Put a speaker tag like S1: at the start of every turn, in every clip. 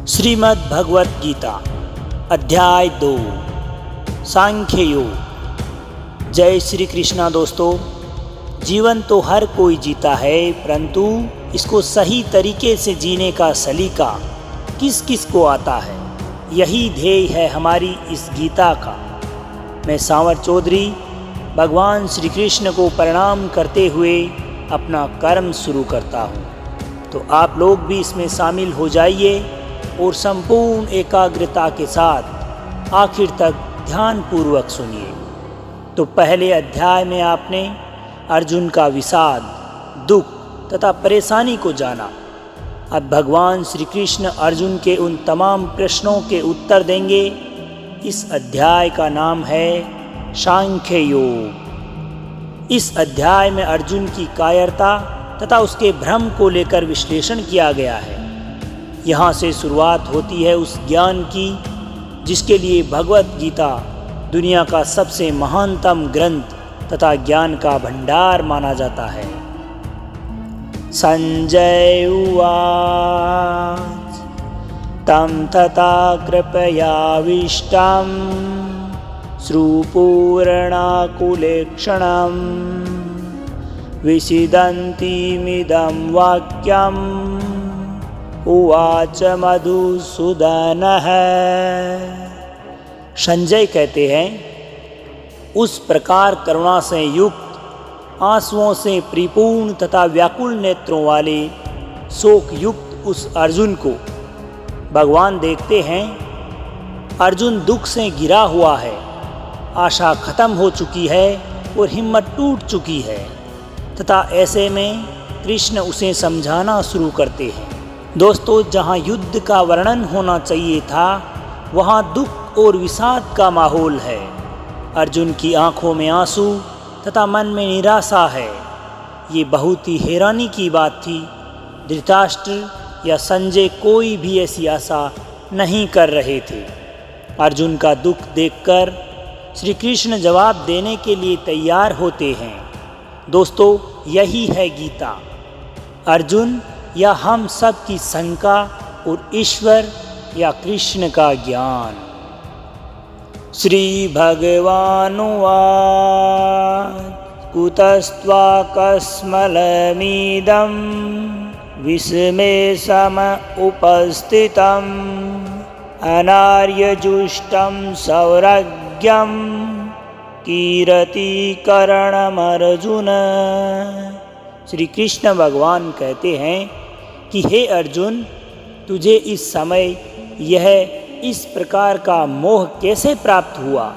S1: श्रीमद् भगवत गीता अध्याय 2 सांख्य योग। जय श्री कृष्णा। दोस्तों, जीवन तो हर कोई जीता है, परंतु इसको सही तरीके से जीने का सलीका किस किस को आता है, यही ध्येय है हमारी इस गीता का। मैं सांवर चौधरी भगवान श्री कृष्ण को प्रणाम करते हुए अपना कर्म शुरू करता हूँ। तो आप लोग भी इसमें शामिल हो जाइए और संपूर्ण एकाग्रता के साथ आखिर तक ध्यानपूर्वक सुनिए। तो पहले अध्याय में आपने अर्जुन का विषाद, दुख तथा परेशानी को जाना। अब भगवान श्री कृष्ण अर्जुन के उन तमाम प्रश्नों के उत्तर देंगे। इस अध्याय का नाम है सांख्य योग। इस अध्याय में अर्जुन की कायरता तथा उसके भ्रम को लेकर विश्लेषण किया गया है। यहाँ से शुरुआत होती है उस ज्ञान की जिसके लिए भगवत गीता दुनिया का सबसे महानतम ग्रंथ तथा ज्ञान का भंडार माना जाता है। संजय उवाच तं तथा कृपयाविष्टं श्रुपूर्णाकुलेक्षणं विषीदन्तीमिदं वाक्यम् उवाच मधुसूदनः। संजय कहते हैं, उस प्रकार करुणा से युक्त, आंसुओं से परिपूर्ण तथा व्याकुल नेत्रों वाले शोक युक्त उस अर्जुन को भगवान देखते हैं। अर्जुन दुख से घिरा हुआ है, आशा खत्म हो चुकी है और हिम्मत टूट चुकी है, तथा ऐसे में कृष्ण उसे समझाना शुरू करते हैं। दोस्तों, जहाँ युद्ध का वर्णन होना चाहिए था, वहाँ दुख और विषाद का माहौल है। अर्जुन की आंखों में आंसू तथा मन में निराशा है। ये बहुत ही हैरानी की बात थी। धृतराष्ट्र या संजय कोई भी ऐसी आशा नहीं कर रहे थे। अर्जुन का दुख देखकर श्री कृष्ण जवाब देने के लिए तैयार होते हैं। दोस्तों, यही है गीता। अर्जुन या हम सब की शंका और ईश्वर या कृष्ण का ज्ञान। श्री भगवानुवाच कुतस्त्वाकस्मलमिदं विस्मे सम उपस्थितम् अनार्यजुष्टं सौरज्ञं कीरतिकरणमर्जुन। श्री कृष्ण भगवान कहते हैं कि हे अर्जुन, तुझे इस समय यह इस प्रकार का मोह कैसे प्राप्त हुआ,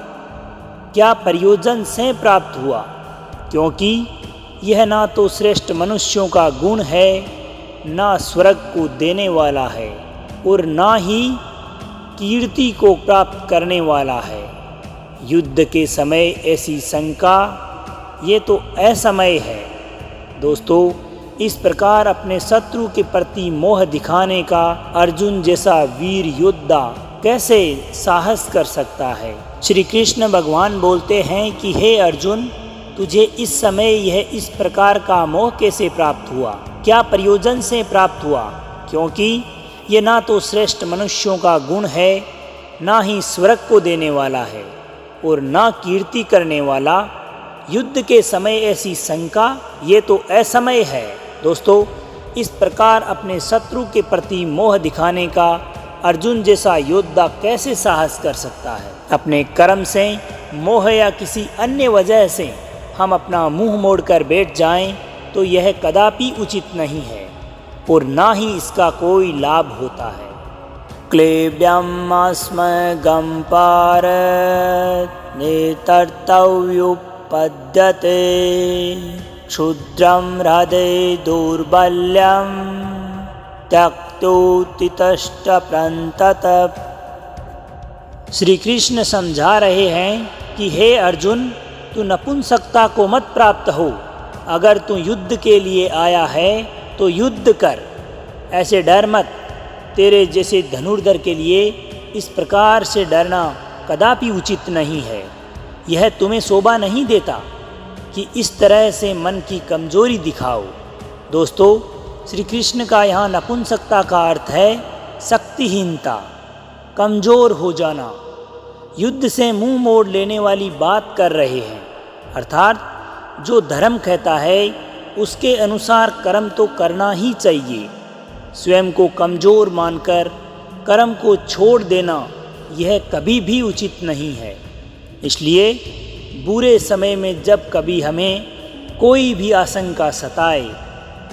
S1: क्या प्रयोजन से प्राप्त हुआ? क्योंकि यह ना तो श्रेष्ठ मनुष्यों का गुण है, ना स्वर्ग को देने वाला है, और ना ही कीर्ति को प्राप्त करने वाला है। युद्ध के समय ऐसी शंका, ये तो असमय है। दोस्तों, इस प्रकार अपने शत्रु के प्रति मोह दिखाने का अर्जुन जैसा वीर योद्धा कैसे साहस कर सकता है? श्री कृष्ण भगवान बोलते हैं कि हे अर्जुन, तुझे इस समय यह इस प्रकार का मोह कैसे प्राप्त हुआ, क्या प्रयोजन से प्राप्त हुआ? क्योंकि ये ना तो श्रेष्ठ मनुष्यों का गुण है, ना ही स्वर्ग को देने वाला है, और ना कीर्ति करने वाला। युद्ध के समय ऐसी शंका, ये तो असमय है। दोस्तों, इस प्रकार अपने शत्रु के प्रति मोह दिखाने का अर्जुन जैसा योद्धा कैसे साहस कर सकता है? अपने कर्म से, मोह या किसी अन्य वजह से हम अपना मुंह मोड़कर बैठ जाएं, तो यह कदापि उचित नहीं है और ना ही इसका कोई लाभ होता है। क्लेब्यमस्मगं पारत नेतर्तव्युपद्यते क्षुद्रं हृदय दौर्बल्यं त्यक्तोत्तिष्ठप्रन्तत। श्री कृष्ण समझा रहे हैं कि हे अर्जुन, तू नपुंसकता को मत प्राप्त हो। अगर तू युद्ध के लिए आया है तो युद्ध कर, ऐसे डर मत। तेरे जैसे धनुर्धर के लिए इस प्रकार से डरना कदापि उचित नहीं है। यह तुम्हें शोभा नहीं देता कि इस तरह से मन की कमजोरी दिखाओ। दोस्तों, श्री कृष्ण का यहाँ नपुंसकता का अर्थ है शक्तिहीनता, कमज़ोर हो जाना, युद्ध से मुंह मोड़ लेने वाली बात कर रहे हैं। अर्थात जो धर्म कहता है उसके अनुसार कर्म तो करना ही चाहिए। स्वयं को कमज़ोर मानकर कर्म को छोड़ देना यह कभी भी उचित नहीं है। इसलिए बुरे समय में जब कभी हमें कोई भी आशंका सताए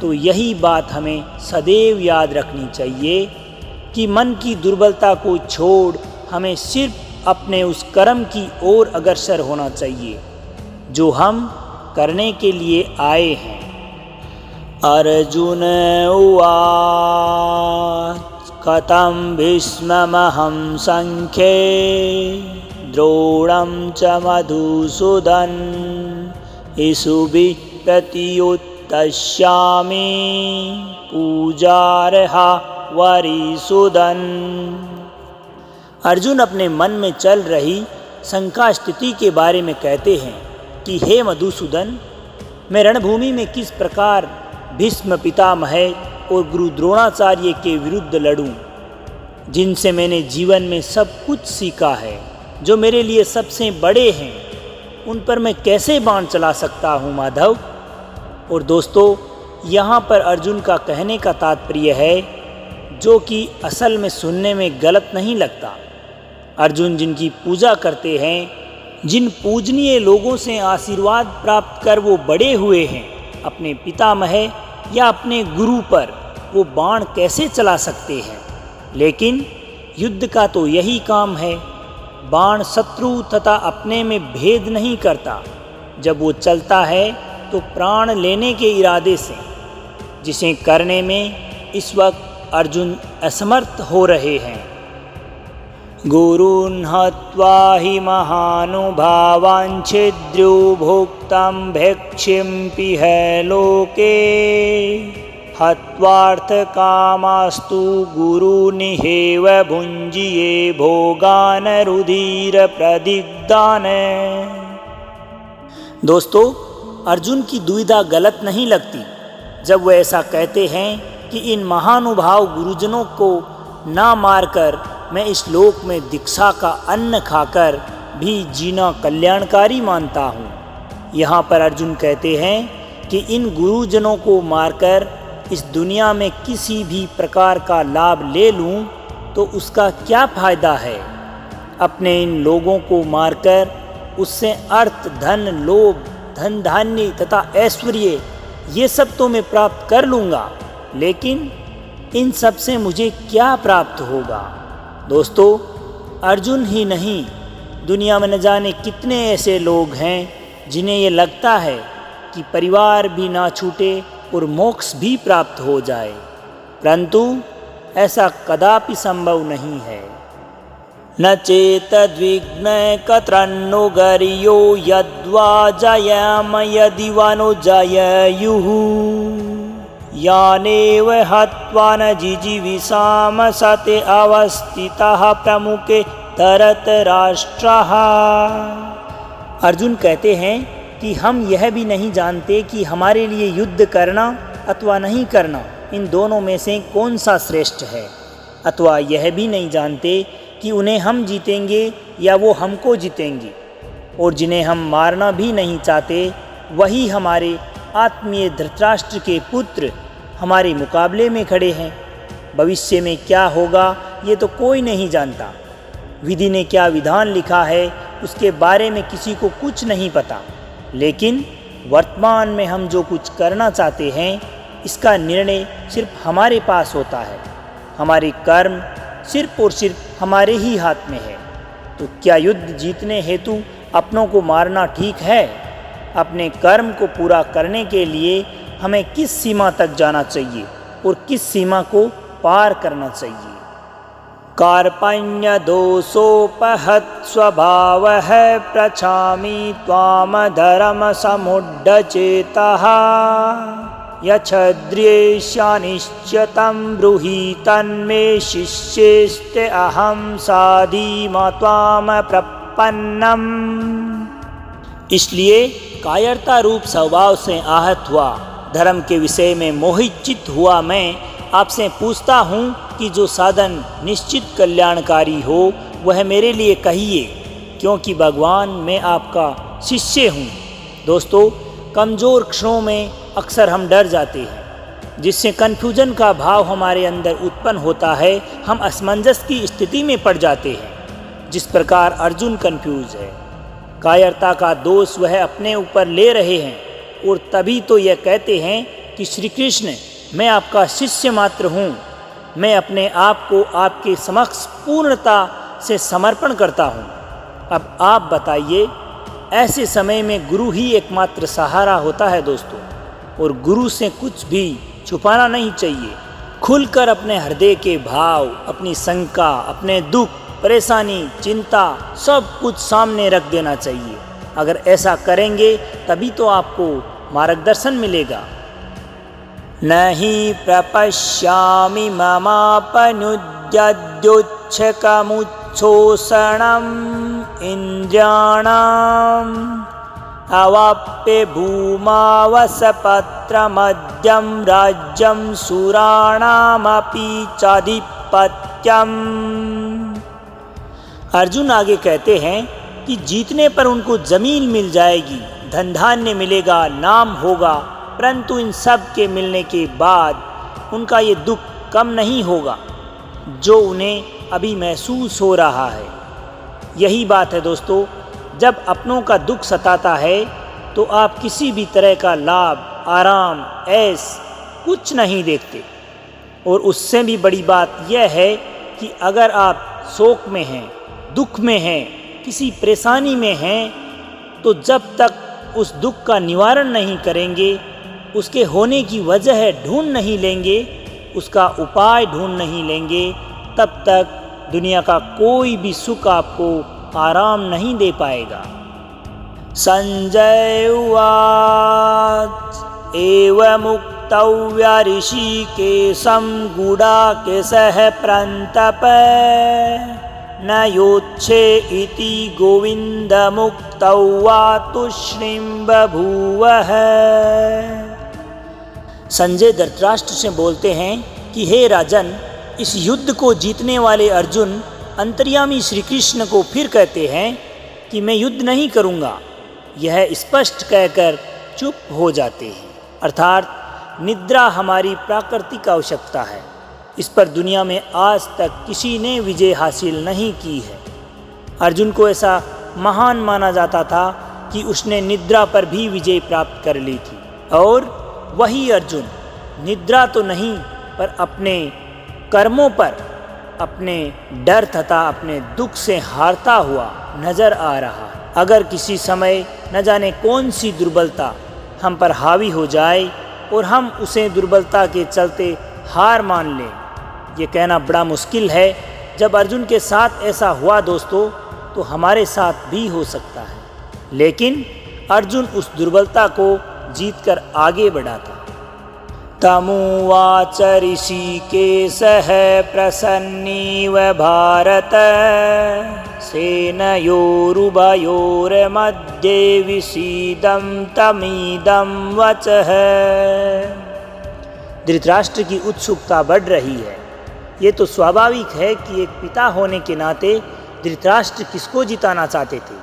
S1: तो यही बात हमें सदैव याद रखनी चाहिए कि मन की दुर्बलता को छोड़ हमें सिर्फ अपने उस कर्म की ओर अग्रसर होना चाहिए जो हम करने के लिए आए हैं। अर्जुन उवाच कथं भीष्ममहं संख्ये द्रोणं च मधुसूदन इषुभिः प्रतियुत्तस्यामि पूजार्हा वरिसूदन। अर्जुन अपने मन में चल रही शंका स्थिति के बारे में कहते हैं कि हे मधुसूदन, मैं रणभूमि में किस प्रकार भीष्म पितामह और गुरु द्रोणाचार्य के विरुद्ध लड़ूं, जिनसे मैंने जीवन में सब कुछ सीखा है, जो मेरे लिए सबसे बड़े हैं, उन पर मैं कैसे बाण चला सकता हूँ माधव। और दोस्तों, यहाँ पर अर्जुन का कहने का तात्पर्य है जो कि असल में सुनने में गलत नहीं लगता। अर्जुन जिनकी पूजा करते हैं, जिन पूजनीय लोगों से आशीर्वाद प्राप्त कर वो बड़े हुए हैं, अपने पितामह या अपने गुरु पर वो बाण कैसे चला सकते हैं। लेकिन युद्ध का तो यही काम है। बाण शत्रु तथा अपने में भेद नहीं करता। जब वो चलता है तो प्राण लेने के इरादे से, जिसे करने में इस वक्त अर्जुन असमर्थ हो रहे हैं। गुरून् हत्वा हि महानुभावान् छिद्र्यो भोक्तं भिक्षिम्पिह लोके हत्वार्थकामास्तु गुरूनिहेव भुञ्जिये भोगान् रुधिरप्रदिग्धान्। दोस्तों, अर्जुन की दुविधा गलत नहीं लगती जब वह ऐसा कहते हैं कि इन महानुभाव गुरुजनों को ना मारकर मैं इस लोक में दीक्षा का अन्न खाकर भी जीना कल्याणकारी मानता हूँ। यहाँ पर अर्जुन कहते हैं कि इन गुरुजनों को मारकर इस दुनिया में किसी भी प्रकार का लाभ ले लूँ तो उसका क्या फ़ायदा है। अपने इन लोगों को मारकर उससे अर्थ, धन, लोभ, धन धान्य तथा ऐश्वर्य ये सब तो मैं प्राप्त कर लूँगा, लेकिन इन सब से मुझे क्या प्राप्त होगा। दोस्तों, अर्जुन ही नहीं, दुनिया में न जाने कितने ऐसे लोग हैं जिन्हें ये लगता है कि परिवार भी ना छूटे और मोक्ष भी प्राप्त हो जाए, परंतु ऐसा कदापि संभव नहीं है। न चेतद्विघ्नः कतरन्नुगर्यो यद्वा जयाम यदि वा नो जयेयुः यानेव हत्वा न जिजीविषाम सते अवस्थितः प्रमुखे धृतराष्ट्रः। अर्जुन कहते हैं कि हम यह भी नहीं जानते कि हमारे लिए युद्ध करना अथवा नहीं करना, इन दोनों में से कौन सा श्रेष्ठ है, अथवा यह भी नहीं जानते कि उन्हें हम जीतेंगे या वो हमको जीतेंगे। और जिन्हें हम मारना भी नहीं चाहते वही हमारे आत्मीय धृतराष्ट्र के पुत्र हमारे मुकाबले में खड़े हैं। भविष्य में क्या होगा ये तो कोई नहीं जानता। विधि ने क्या विधान लिखा है उसके बारे में किसी को कुछ नहीं पता, लेकिन वर्तमान में हम जो कुछ करना चाहते हैं इसका निर्णय सिर्फ हमारे पास होता है। हमारे कर्म सिर्फ और सिर्फ हमारे ही हाथ में है। तो क्या युद्ध जीतने हेतु अपनों को मारना ठीक है? अपने कर्म को पूरा करने के लिए हमें किस सीमा तक जाना चाहिए और किस सीमा को पार करना चाहिए? कार्पण्य दोषोपहत स्वभावः प्रछामि त्वाम धर्म समुड्डचेतः यच्छद्रेष्यानिश्चितं ब्रूहि तन्मे शिष्येस्ते अहं साधीमा त्वाम प्रपन्नम्। इसलिए कायरता रूप स्वभाव से आहत हुआ, धर्म के विषय में मोहित चित्त हुआ मैं आपसे पूछता हूँ कि जो साधन निश्चित कल्याणकारी हो वह मेरे लिए कहिए, क्योंकि भगवान मैं आपका शिष्य हूँ। दोस्तों, कमज़ोर क्षणों में अक्सर हम डर जाते हैं, जिससे कन्फ्यूजन का भाव हमारे अंदर उत्पन्न होता है। हम असमंजस की स्थिति में पड़ जाते हैं, जिस प्रकार अर्जुन कन्फ्यूज है। कायरता का दोष वह अपने ऊपर ले रहे हैं और तभी तो यह कहते हैं कि श्री कृष्ण मैं आपका शिष्य मात्र हूँ, मैं अपने आप को आपके समक्ष पूर्णता से समर्पण करता हूँ। अब आप बताइए, ऐसे समय में गुरु ही एकमात्र सहारा होता है दोस्तों, और गुरु से कुछ भी छुपाना नहीं चाहिए। खुलकर अपने हृदय के भाव, अपनी शंका, अपने दुख, परेशानी, चिंता सब कुछ सामने रख देना चाहिए। अगर ऐसा करेंगे तभी तो आपको मार्गदर्शन मिलेगा। नहि प्रपश्यामि ममापनुद्यद्युच्छकमुच्छोषणम् इन्द्रियाणाम् अवाप्य भूमावसपत्रमद्यं राज्यं सुराणामपि चाधिपत्यम्। अर्जुन आगे कहते हैं कि जीतने पर उनको जमीन मिल जाएगी, धन धान्य मिलेगा, नाम होगा, परंतु इन सब के मिलने के बाद उनका ये दुख कम नहीं होगा जो उन्हें अभी महसूस हो रहा है। यही बात है दोस्तों, जब अपनों का दुख सताता है तो आप किसी भी तरह का लाभ, आराम, ऐश कुछ नहीं देखते। और उससे भी बड़ी बात यह है कि अगर आप शोक में हैं, दुख में हैं, किसी परेशानी में हैं, तो जब तक उस दुख का निवारण नहीं करेंगे, उसके होने की वजह ढूंढ नहीं लेंगे, उसका उपाय ढूंढ नहीं लेंगे, तब तक दुनिया का कोई भी सुख आपको आराम नहीं दे पाएगा। संजय उवाच एवमुक्तव्या ऋषिकेशं गुडाकेशः प्रन्तप न योच्छे इति गोविन्दमुक्त्वा तूष्णीं बभूवः। संजय धृतराष्ट्र से बोलते हैं कि हे राजन, इस युद्ध को जीतने वाले अर्जुन अंतर्यामी श्री कृष्ण को फिर कहते हैं कि मैं युद्ध नहीं करूँगा। यह स्पष्ट कहकर चुप हो जाते हैं। अर्थात निद्रा हमारी प्राकृतिक आवश्यकता है, इस पर दुनिया में आज तक किसी ने विजय हासिल नहीं की है। अर्जुन को ऐसा महान माना जाता था कि उसने निद्रा पर भी विजय प्राप्त कर ली थी। और वही अर्जुन निद्रा तो नहीं पर अपने कर्मों पर, अपने डर तथा अपने दुख से हारता हुआ नजर आ रहा है। अगर किसी समय न जाने कौन सी दुर्बलता हम पर हावी हो जाए और हम उसे दुर्बलता के चलते हार मान लें, ये कहना बड़ा मुश्किल है। जब अर्जुन के साथ ऐसा हुआ दोस्तों, तो हमारे साथ भी हो सकता है। लेकिन अर्जुन उस दुर्बलता को जीतकर आगे बढ़ा था। तमुवाच ऋषिकेशः प्रसन्नीव भारत सेनयोरुभयोर्मध्ये विषीदं तमीदं वचः। धृतराष्ट्र की उत्सुकता बढ़ रही है। ये तो स्वाभाविक है कि एक पिता होने के नाते धृतराष्ट्र किसको जिताना चाहते थे,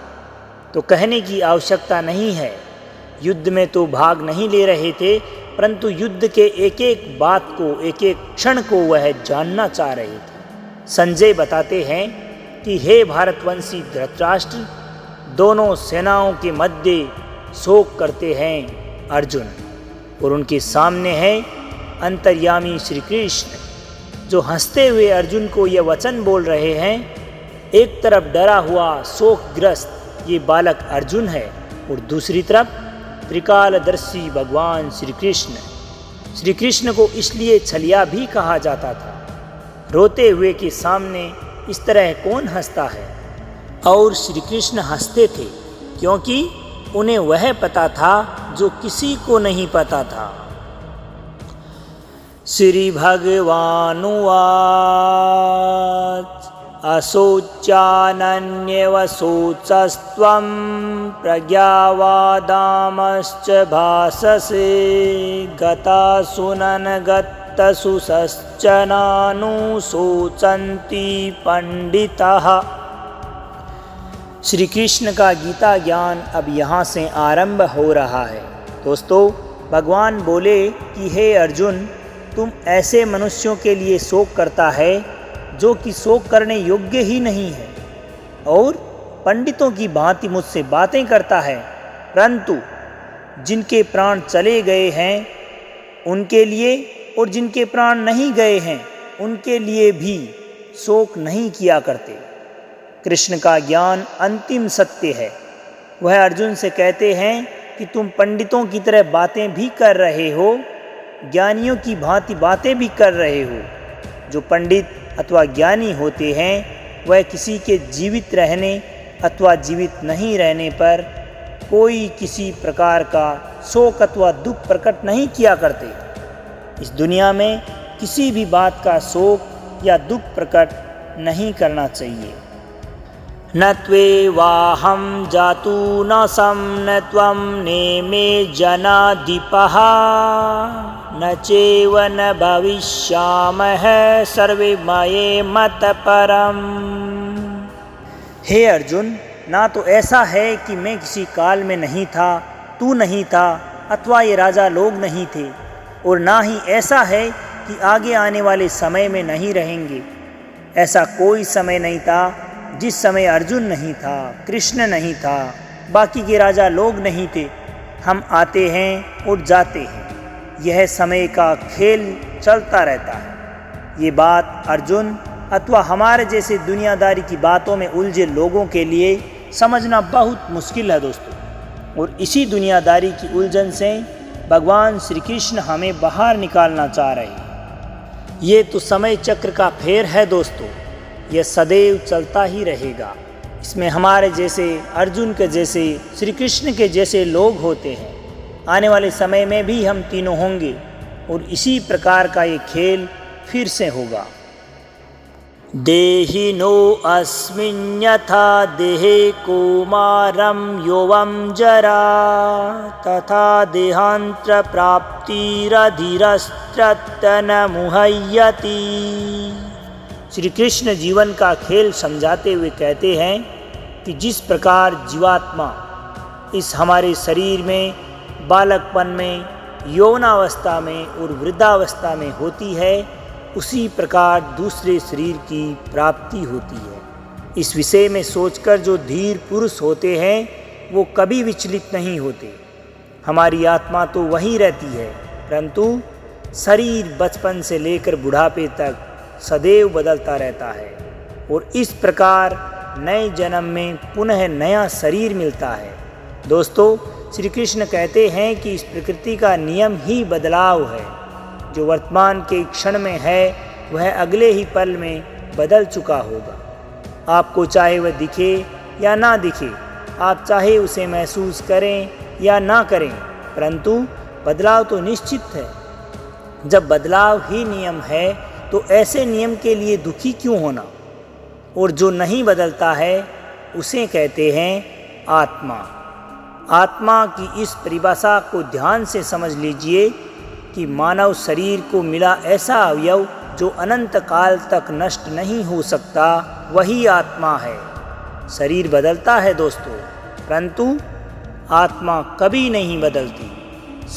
S1: तो कहने की आवश्यकता नहीं है। युद्ध में तो भाग नहीं ले रहे थे, परंतु युद्ध के एक एक बात को, एक एक क्षण को वह जानना चाह रहे थे। संजय बताते हैं कि हे भारतवंशी धृतराष्ट्र, दोनों सेनाओं के मध्य शोक करते हैं अर्जुन, और उनके सामने है अंतर्यामी श्री कृष्ण, जो हंसते हुए अर्जुन को यह वचन बोल रहे हैं। एक तरफ डरा हुआ शोकग्रस्त ये बालक अर्जुन है, और दूसरी तरफ त्रिकालदर्शी भगवान श्री कृष्ण। श्री कृष्ण को इसलिए छलिया भी कहा जाता था। रोते हुए के सामने इस तरह कौन हंसता है। और श्री कृष्ण हंसते थे क्योंकि उन्हें वह पता था जो किसी को नहीं पता था। श्री भगवानुवाच अशोच्यानन्येव शोचस्त्वं प्रज्ञावादामश्च भाससे गतासुननगत्यात्मनो तसुसश्च नानुशोचन्ति पंडिताः। श्री कृष्ण का गीता ज्ञान अब यहाँ से आरंभ हो रहा है। दोस्तों, भगवान बोले कि हे अर्जुन, तुम ऐसे मनुष्यों के लिए शोक करता है जो कि शोक करने योग्य ही नहीं है, और पंडितों की भांति मुझसे बातें करता है, परंतु जिनके प्राण चले गए हैं उनके लिए और जिनके प्राण नहीं गए हैं उनके लिए भी शोक नहीं किया करते। कृष्ण का ज्ञान अंतिम सत्य है। वह अर्जुन से कहते हैं कि तुम पंडितों की तरह बातें भी कर रहे हो, ज्ञानियों की भांति बातें भी कर रहे हो। जो पंडित अथवा ज्ञानी होते हैं वह किसी के जीवित रहने अथवा जीवित नहीं रहने पर कोई किसी प्रकार का शोक अथवा दुख प्रकट नहीं किया करते। इस दुनिया में किसी भी बात का शोक या दुख प्रकट नहीं करना चाहिए। न त्वेवाहं जातु न सं न त्वं नेमे जनाधिपः न चैव न भविष्यामः सर्वे मये मतपरम्। हे अर्जुन, ना तो ऐसा है कि मैं किसी काल में नहीं था, तू नहीं था अथवा ये राजा लोग नहीं थे, और ना ही ऐसा है कि आगे आने वाले समय में नहीं रहेंगे। ऐसा कोई समय नहीं था जिस समय अर्जुन नहीं था, कृष्ण नहीं था, बाकी के राजा लोग नहीं थे। हम आते हैं और जाते हैं, यह समय का खेल चलता रहता है। ये बात अर्जुन अथवा हमारे जैसे दुनियादारी की बातों में उलझे लोगों के लिए समझना बहुत मुश्किल है दोस्तों। और इसी दुनियादारी की उलझन से भगवान श्री कृष्ण हमें बाहर निकालना चाह रहे हैं। ये तो समय चक्र का फेर है दोस्तों, यह सदैव चलता ही रहेगा। इसमें हमारे जैसे, अर्जुन के जैसे, श्री कृष्ण के जैसे लोग होते हैं। आने वाले समय में भी हम तीनों होंगे और इसी प्रकार का ये खेल फिर से होगा। देहिनो अस्मिन् यथा देहे कौमारं यौवनं जरा तथा देहांतर प्राप्तिरधीरस्तत्र न मुह्यति। श्री कृष्ण जीवन का खेल समझाते हुए कहते हैं कि जिस प्रकार जीवात्मा इस हमारे शरीर में बालकपन में, यौवनावस्था में और वृद्धावस्था में होती है, उसी प्रकार दूसरे शरीर की प्राप्ति होती है। इस विषय में सोचकर जो धीर पुरुष होते हैं वो कभी विचलित नहीं होते। हमारी आत्मा तो वही रहती है, परंतु शरीर बचपन से लेकर बुढ़ापे तक सदैव बदलता रहता है, और इस प्रकार नए जन्म में पुनः नया शरीर मिलता है। दोस्तों, श्री कृष्ण कहते हैं कि इस प्रकृति का नियम ही बदलाव है। जो वर्तमान के क्षण में है वह अगले ही पल में बदल चुका होगा। आपको चाहे वह दिखे या ना दिखे, आप चाहे उसे महसूस करें या ना करें, परंतु बदलाव तो निश्चित है। जब बदलाव ही नियम है तो ऐसे नियम के लिए दुखी क्यों होना। और जो नहीं बदलता है उसे कहते हैं आत्मा। आत्मा की इस परिभाषा को ध्यान से समझ लीजिए कि मानव शरीर को मिला ऐसा अवयव जो अनंत काल तक नष्ट नहीं हो सकता, वही आत्मा है। शरीर बदलता है दोस्तों, परंतु आत्मा कभी नहीं बदलती,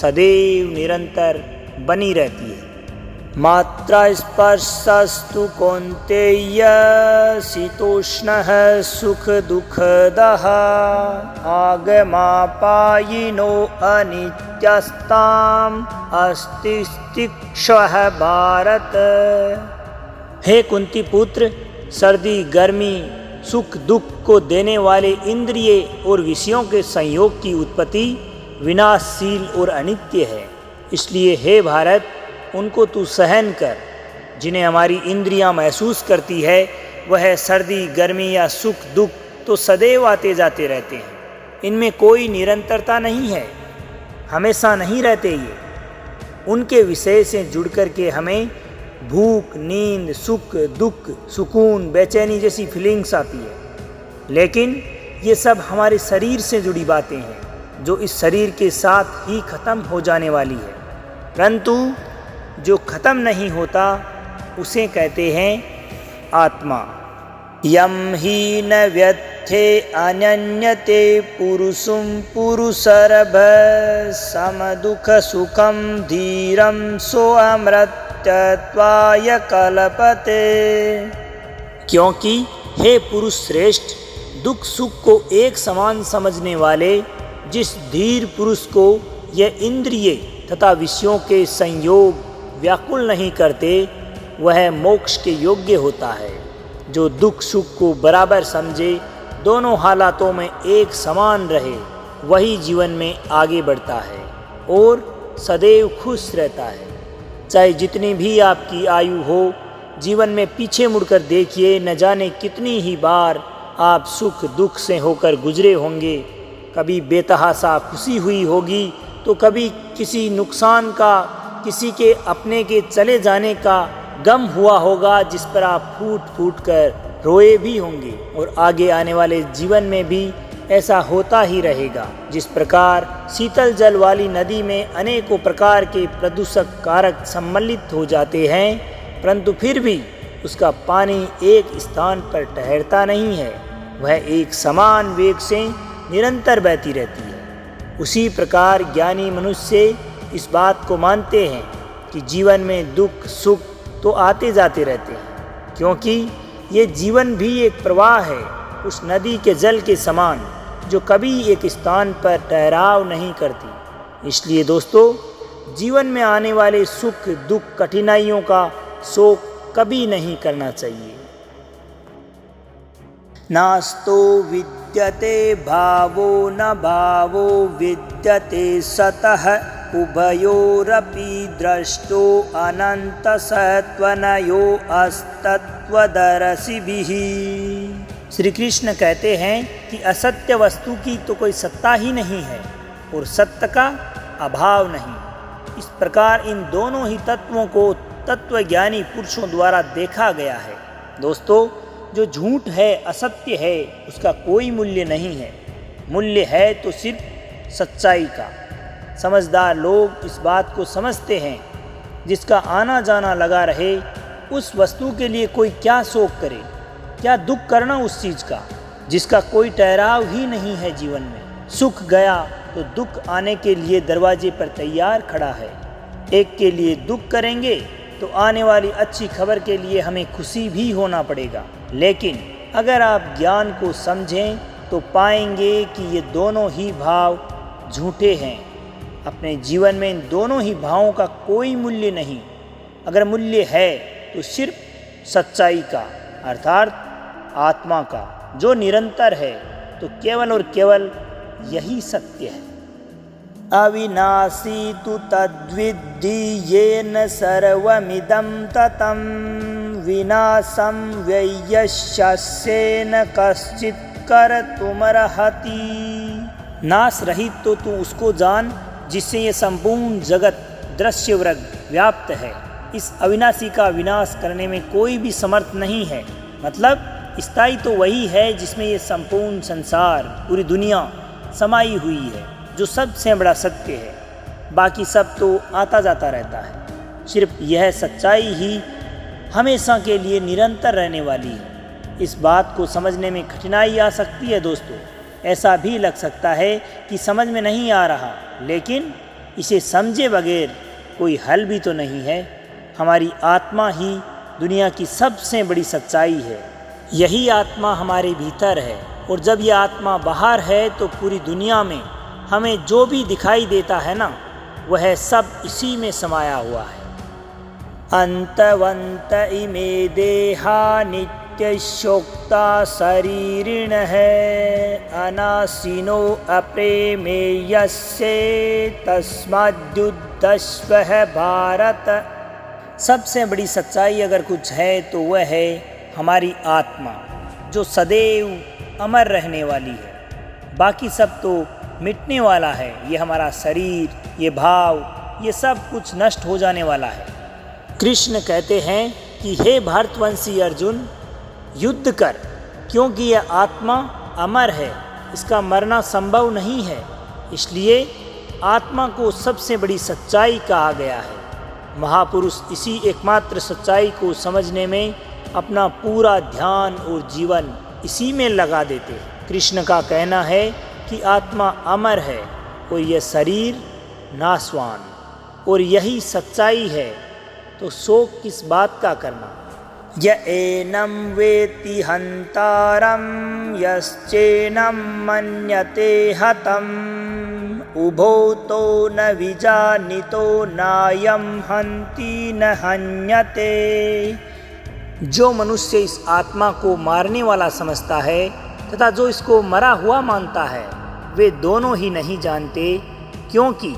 S1: सदैव निरंतर बनी रहती है। मात्रा स्पर्शस्तु कौन्तेय शीतोष्णः सुख दुःखदः आगमापायिनो अनित्यस्ताम् अस्तिस्तिक्षः भारत। हे कुंती पुत्र, सर्दी गर्मी सुख दुख को देने वाले इंद्रिय और विषयों के संयोग की उत्पत्ति विनाशशील और अनित्य है। इसलिए हे भारत, उनको तू सहन कर। जिन्हें हमारी इंद्रियां महसूस करती है वह सर्दी गर्मी या सुख दुख तो सदैव आते जाते रहते हैं। इनमें कोई निरंतरता नहीं है, हमेशा नहीं रहते ये। उनके विषय से जुड़ कर के हमें भूख, नींद, सुख, दुख, सुकून, बेचैनी जैसी फीलिंग्स आती है। लेकिन ये सब हमारे शरीर से जुड़ी बातें हैं जो इस शरीर के साथ ही खत्म हो जाने वाली है। परंतु जो ख़त्म नहीं होता उसे कहते हैं आत्मा। यम ही न व्यथे अनन्यते पुरुषुम पुरुषरभ सम दुख सुखम धीरम सो अमृतत्वाय कल्पते। क्योंकि हे पुरुष श्रेष्ठ, दुख सुख को एक समान समझने वाले जिस धीर पुरुष को यह इंद्रिय तथा विषयों के संयोग व्याकुल नहीं करते, वह मोक्ष के योग्य होता है। जो दुख सुख को बराबर समझे, दोनों हालातों में एक समान रहे, वही जीवन में आगे बढ़ता है और सदैव खुश रहता है। चाहे जितनी भी आपकी आयु हो, जीवन में पीछे मुड़कर देखिए, न जाने कितनी ही बार आप सुख दुख से होकर गुजरे होंगे। कभी बेतहासा खुशी हुई होगी तो कभी किसी नुकसान का, किसी के अपने के चले जाने का गम हुआ होगा, जिस पर आप फूट फूट कर रोए भी होंगे। और आगे आने वाले जीवन में भी ऐसा होता ही रहेगा। जिस प्रकार शीतल जल वाली नदी में अनेकों प्रकार के प्रदूषक कारक सम्मिलित हो जाते हैं, परंतु फिर भी उसका पानी एक स्थान पर ठहरता नहीं है, वह एक समान वेग से निरंतर बहती रहती है। उसी प्रकार ज्ञानी मनुष्य इस बात को मानते हैं कि जीवन में दुख सुख तो आते जाते रहते हैं, क्योंकि ये जीवन भी एक प्रवाह है, उस नदी के जल के समान, जो कभी एक स्थान पर ठहराव नहीं करती। इसलिए दोस्तों, जीवन में आने वाले सुख दुख कठिनाइयों का शोक कभी नहीं करना चाहिए। नास्तो विद्यते भावो न भावो विद्यते सतः उभयोरपि द्रष्टो अनंत सत्वनयो अस्तत्वदर्शिभिः। श्री कृष्ण कहते हैं कि असत्य वस्तु की तो कोई सत्ता ही नहीं है और सत्य का अभाव नहीं। इस प्रकार इन दोनों ही तत्वों को तत्वज्ञानी पुरुषों द्वारा देखा गया है। दोस्तों, जो झूठ है, असत्य है, उसका कोई मूल्य नहीं है। मूल्य है तो सिर्फ सच्चाई का। समझदार लोग इस बात को समझते हैं, जिसका आना जाना लगा रहे, उस वस्तु के लिए कोई क्या शोक करे, क्या दुख करना उस चीज़ का जिसका कोई ठहराव ही नहीं है। जीवन में सुख गया तो दुख आने के लिए दरवाजे पर तैयार खड़ा है। एक के लिए दुख करेंगे तो आने वाली अच्छी खबर के लिए हमें खुशी भी होना पड़ेगा। लेकिन अगर आप ज्ञान को समझें तो पाएंगे कि ये दोनों ही भाव झूठे हैं। अपने जीवन में इन दोनों ही भावों का कोई मूल्य नहीं। अगर मूल्य है तो सिर्फ सच्चाई का, अर्थात आत्मा का, जो निरंतर है, तो केवल और केवल यही सत्य है। अविनाशी तु तद्विद्धि येन सर्वमिदं ततं विनाशं व्ययस्येन कश्चित् कर्तुमर्हति। नाश रहित तो तू उसको जान जिससे ये संपूर्ण जगत दृश्य वर्ग व्याप्त है। इस अविनाशी का विनाश करने में कोई भी समर्थ नहीं है। मतलब स्थायी तो वही है जिसमें ये संपूर्ण संसार, पूरी दुनिया समाई हुई है, जो सबसे बड़ा सत्य है। बाकी सब तो आता जाता रहता है। सिर्फ यह सच्चाई ही हमेशा के लिए निरंतर रहने वाली है। इस बात को समझने में कठिनाई आ सकती है दोस्तों। ऐसा भी लग सकता है कि समझ में नहीं आ रहा, लेकिन इसे समझे बगैर कोई हल भी तो नहीं है। हमारी आत्मा ही दुनिया की सबसे बड़ी सच्चाई है। यही आत्मा हमारे भीतर है, और जब यह आत्मा बाहर है तो पूरी दुनिया में हमें जो भी दिखाई देता है ना, वह सब इसी में समाया हुआ है। अंतवंत इमे देहा नित्यशोक्ता शरीरिण है अनासीनो अप्रेमेयस्य तस्माद्युद्धस्व भारत। सबसे बड़ी सच्चाई अगर कुछ है तो वह है हमारी आत्मा, जो सदैव अमर रहने वाली है। बाकी सब तो मिटने वाला है। ये हमारा शरीर, ये भाव, ये सब कुछ नष्ट हो जाने वाला है। कृष्ण कहते हैं कि हे भारतवंशी अर्जुन, युद्ध कर, क्योंकि यह आत्मा अमर है, इसका मरना संभव नहीं है। इसलिए आत्मा को सबसे बड़ी सच्चाई कहा गया है। महापुरुष इसी एकमात्र सच्चाई को समझने में अपना पूरा ध्यान और जीवन इसी में लगा देते हैं। कृष्ण का कहना है कि आत्मा अमर है और यह शरीर नाशवान, और यही सच्चाई है, तो शोक किस बात का करना। य एनं वेत्ति हन्तारं यश्चैनं मन्यते हतम् उभौ तौ न विजानीतो नायं हन्ति न हन्यते। जो मनुष्य इस आत्मा को मारने वाला समझता है तथा जो इसको मरा हुआ मानता है, वे दोनों ही नहीं जानते, क्योंकि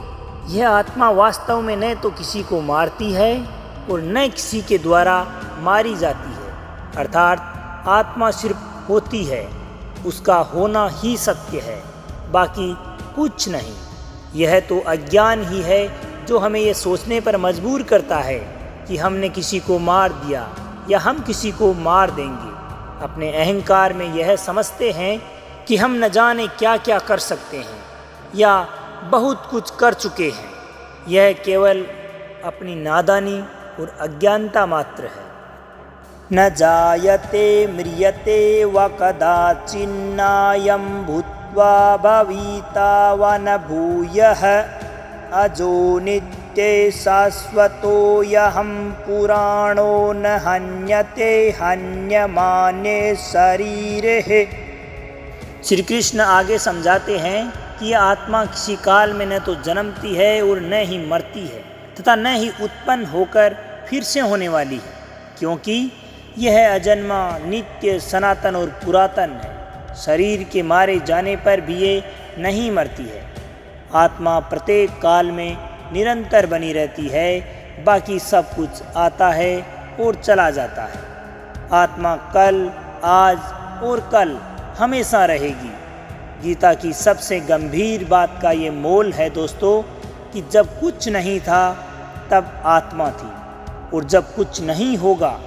S1: यह आत्मा वास्तव में न तो किसी को मारती है और न किसी के द्वारा मारी जाती है। अर्थात आत्मा सिर्फ होती है, उसका होना ही सत्य है, बाकी कुछ नहीं। यह तो अज्ञान ही है जो हमें यह सोचने पर मजबूर करता है कि हमने किसी को मार दिया या हम किसी को मार देंगे। अपने अहंकार में यह समझते हैं कि हम न जाने क्या क्या कर सकते हैं या बहुत कुछ कर चुके हैं। यह केवल अपनी नादानी और अज्ञानता मात्र है। न जायते म्रियते व कदाचिन्नायं भूत्वा भविता व न भूयः अजो नित्ये शाश्वतोऽयं पुराणो न हन्यते हन्यमाने शरीरे। श्री कृष्ण आगे समझाते हैं कि यह आत्मा किसी काल में न तो जन्मती है और न ही मरती है तथा न ही उत्पन्न होकर फिर से होने वाली है, क्योंकि यह अजन्मा, नित्य, सनातन और पुरातन है। शरीर के मारे जाने पर भी ये नहीं मरती है। आत्मा प्रत्येक काल में निरंतर बनी रहती है, बाकी सब कुछ आता है और चला जाता है। आत्मा कल, आज और कल हमेशा रहेगी। गीता की सबसे गंभीर बात का ये मोल है दोस्तों, कि जब कुछ नहीं था तब आत्मा थी, और जब कुछ नहीं होगा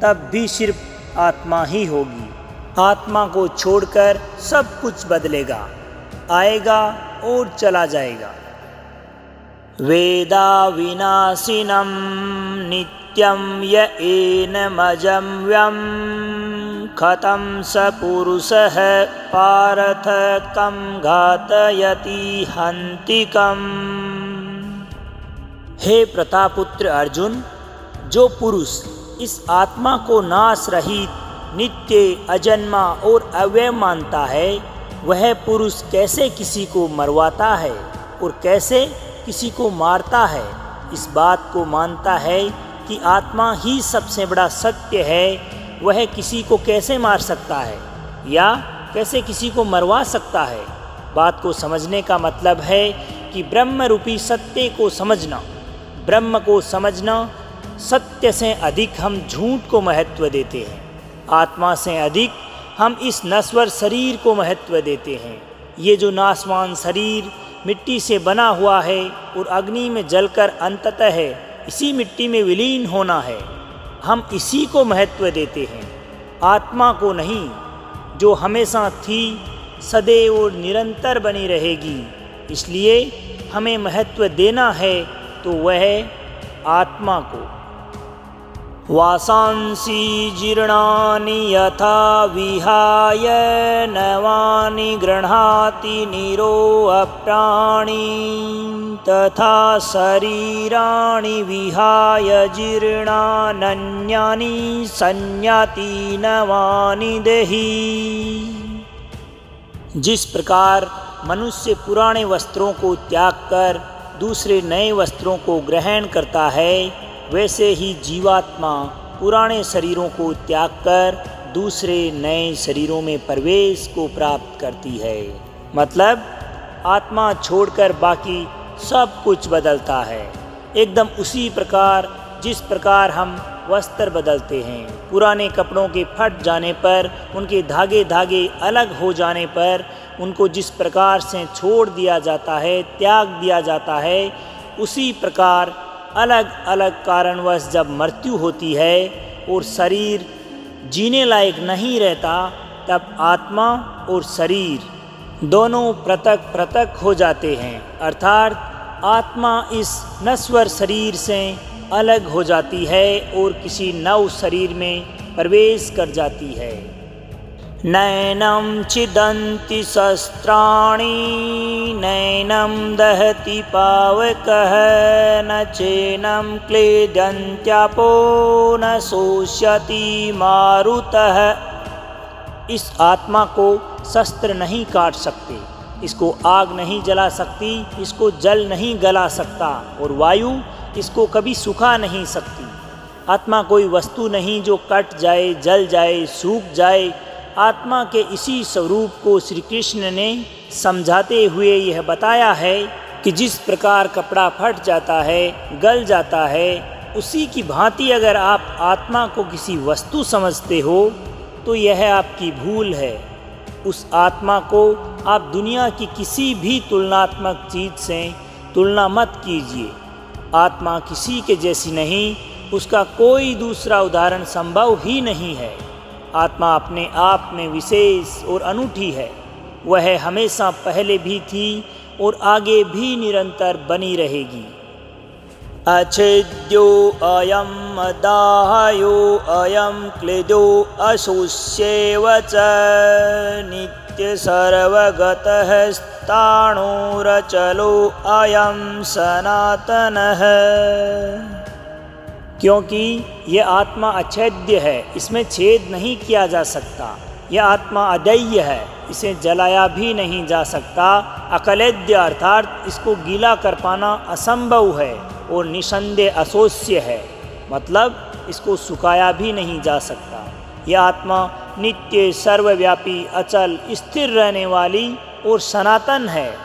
S1: तब भी सिर्फ आत्मा ही होगी। आत्मा को छोड़कर सब कुछ बदलेगा, आएगा और चला जाएगा। वेदा विनाशिनं नित्यं य एनमजं व्यं खतं स पुरुषः पार्थ कं घातयति हन्तिकम्। हे प्रतापुत्र अर्जुन, जो पुरुष इस आत्मा को नाश रहित, नित्य, अजन्मा और अव्यय मानता है, वह पुरुष कैसे किसी को मरवाता है और कैसे किसी को मारता है। इस बात को मानता है कि आत्मा ही सबसे बड़ा सत्य है, वह किसी को कैसे मार सकता है या कैसे किसी को मरवा सकता है। बात को समझने का मतलब है कि ब्रह्म रूपी सत्य को समझना। ब्रह्म को समझना, सत्य से अधिक हम झूठ को महत्व देते हैं, आत्मा से अधिक हम इस नश्वर शरीर को महत्व देते हैं। ये जो नाशवान शरीर मिट्टी से बना हुआ है और अग्नि में जलकर अंततः है इसी मिट्टी में विलीन होना है, हम इसी को महत्व देते हैं, आत्मा को नहीं, जो हमेशा थी, सदैव और निरंतर बनी रहेगी। इसलिए हमें महत्व देना है तो वह आत्मा को। वासांसि जीर्णानि यथा विहाय नवानि गृह्णाति नीरो अप्राणि तथा शरीराणि विहाय जीर्णान्यानि संयाति नवानि देहि। जिस प्रकार मनुष्य पुराने वस्त्रों को त्याग कर दूसरे नए वस्त्रों को ग्रहण करता है, वैसे ही जीवात्मा पुराने शरीरों को त्याग कर दूसरे नए शरीरों में प्रवेश को प्राप्त करती है। मतलब आत्मा छोड़कर बाकी सब कुछ बदलता है, एकदम उसी प्रकार जिस प्रकार हम वस्त्र बदलते हैं। पुराने कपड़ों के फट जाने पर, उनके धागे धागे अलग हो जाने पर उनको जिस प्रकार से छोड़ दिया जाता है, त्याग दिया जाता है, उसी प्रकार अलग अलग कारणवश जब मृत्यु होती है और शरीर जीने लायक नहीं रहता, तब आत्मा और शरीर दोनों पृथक पृथक हो जाते हैं। अर्थात आत्मा इस नश्वर शरीर से अलग हो जाती है और किसी नव शरीर में प्रवेश कर जाती है। नैनं छिदन्ति शस्त्राणि नैनं दहति पावकः न चैनं क्लेदन्त्यापो न शोष्यति मारुतः। इस आत्मा को शस्त्र नहीं काट सकते, इसको आग नहीं जला सकती, इसको जल नहीं गला सकता और वायु इसको कभी सुखा नहीं सकती। आत्मा कोई वस्तु नहीं जो कट जाए, जल जाए, सूख जाए। आत्मा के इसी स्वरूप को श्री कृष्ण ने समझाते हुए यह बताया है कि जिस प्रकार कपड़ा फट जाता है, गल जाता है, उसी की भांति अगर आप आत्मा को किसी वस्तु समझते हो तो यह आपकी भूल है। उस आत्मा को आप दुनिया की किसी भी तुलनात्मक चीज़ से तुलना मत कीजिए। आत्मा किसी के जैसी नहीं, उसका कोई दूसरा उदाहरण संभव ही नहीं है। आत्मा अपने आप में विशेष और अनूठी है। वह हमेशा पहले भी थी और आगे भी निरंतर बनी रहेगी। अच्छेद्यो अयम दाह्यो अयम क्लेदो अशोष्येव च नित्य सर्वगतः स्थाणुरचलो अयम सनातनः। क्योंकि यह आत्मा अछेद्य है, इसमें छेद नहीं किया जा सकता। यह आत्मा अद्वैय है, इसे जलाया भी नहीं जा सकता। अकलेद्य अर्थात इसको गीला कर पाना असंभव है और निसंदेह अशोष्य है, मतलब इसको सुखाया भी नहीं जा सकता। यह आत्मा नित्य सर्वव्यापी अचल स्थिर रहने वाली और सनातन है।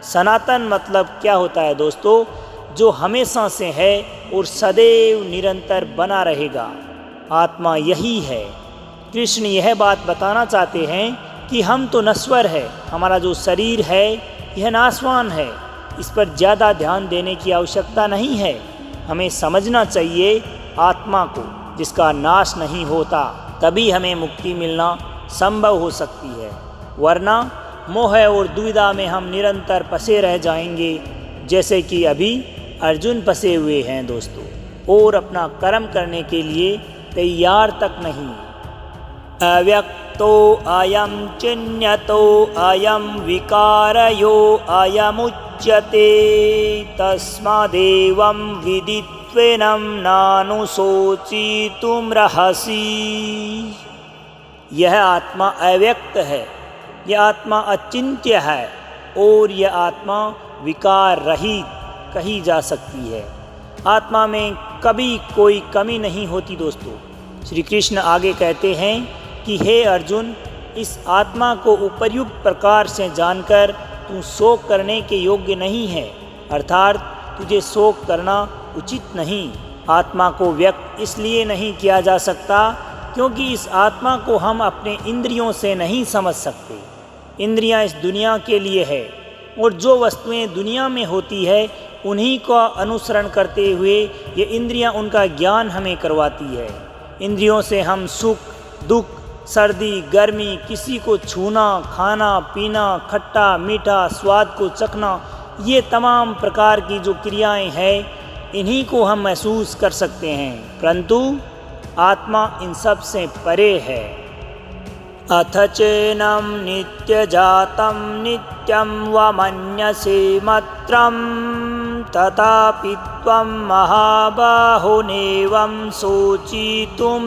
S1: सनातन मतलब क्या होता है दोस्तों? जो हमेशा से है और सदैव निरंतर बना रहेगा। आत्मा यही है। कृष्ण यह बात बताना चाहते हैं कि हम तो नश्वर है, हमारा जो शरीर है यह नाशवान है। इस पर ज़्यादा ध्यान देने की आवश्यकता नहीं है। हमें समझना चाहिए आत्मा को, जिसका नाश नहीं होता, तभी हमें मुक्ति मिलना संभव हो सकती है। वरना मोह और दुविधा में हम निरंतर फंसे रह जाएंगे, जैसे कि अभी अर्जुन फंसे हुए हैं दोस्तों, और अपना कर्म करने के लिए तैयार तक नहीं। अव्यक्तो अयम चिन्यतो अयम विकारयो अयमुच्यते तस्मादेवं विदित्वेनं नानुशोचितुमर्हसि। यह आत्मा अव्यक्त है, यह आत्मा अचिंत्य है और यह आत्मा विकार रहित कही जा सकती है। आत्मा में कभी कोई कमी नहीं होती दोस्तों। श्री कृष्ण आगे कहते हैं कि हे अर्जुन, इस आत्मा को उपर्युक्त प्रकार से जानकर तू शोक करने के योग्य नहीं है, अर्थात तुझे शोक करना उचित नहीं। आत्मा को व्यक्त इसलिए नहीं किया जा सकता क्योंकि इस आत्मा को हम अपने इंद्रियों से नहीं समझ सकते। इंद्रियां इस दुनिया के लिए है और जो वस्तुएं दुनिया में होती है उन्हीं का अनुसरण करते हुए ये इंद्रियां उनका ज्ञान हमें करवाती है। इंद्रियों से हम सुख, दुख, सर्दी, गर्मी, किसी को छूना, खाना, पीना, खट्टा, मीठा, स्वाद को चखना, ये तमाम प्रकार की जो क्रियाएं हैं इन्हीं को हम महसूस कर सकते हैं, परंतु आत्मा इन सब से परे है। अथ चैनं नित्यजातं नित्यं वमन्यसे मत्रं तथापि त्वं महाबाहो नैवं शोचितुमर्हसि।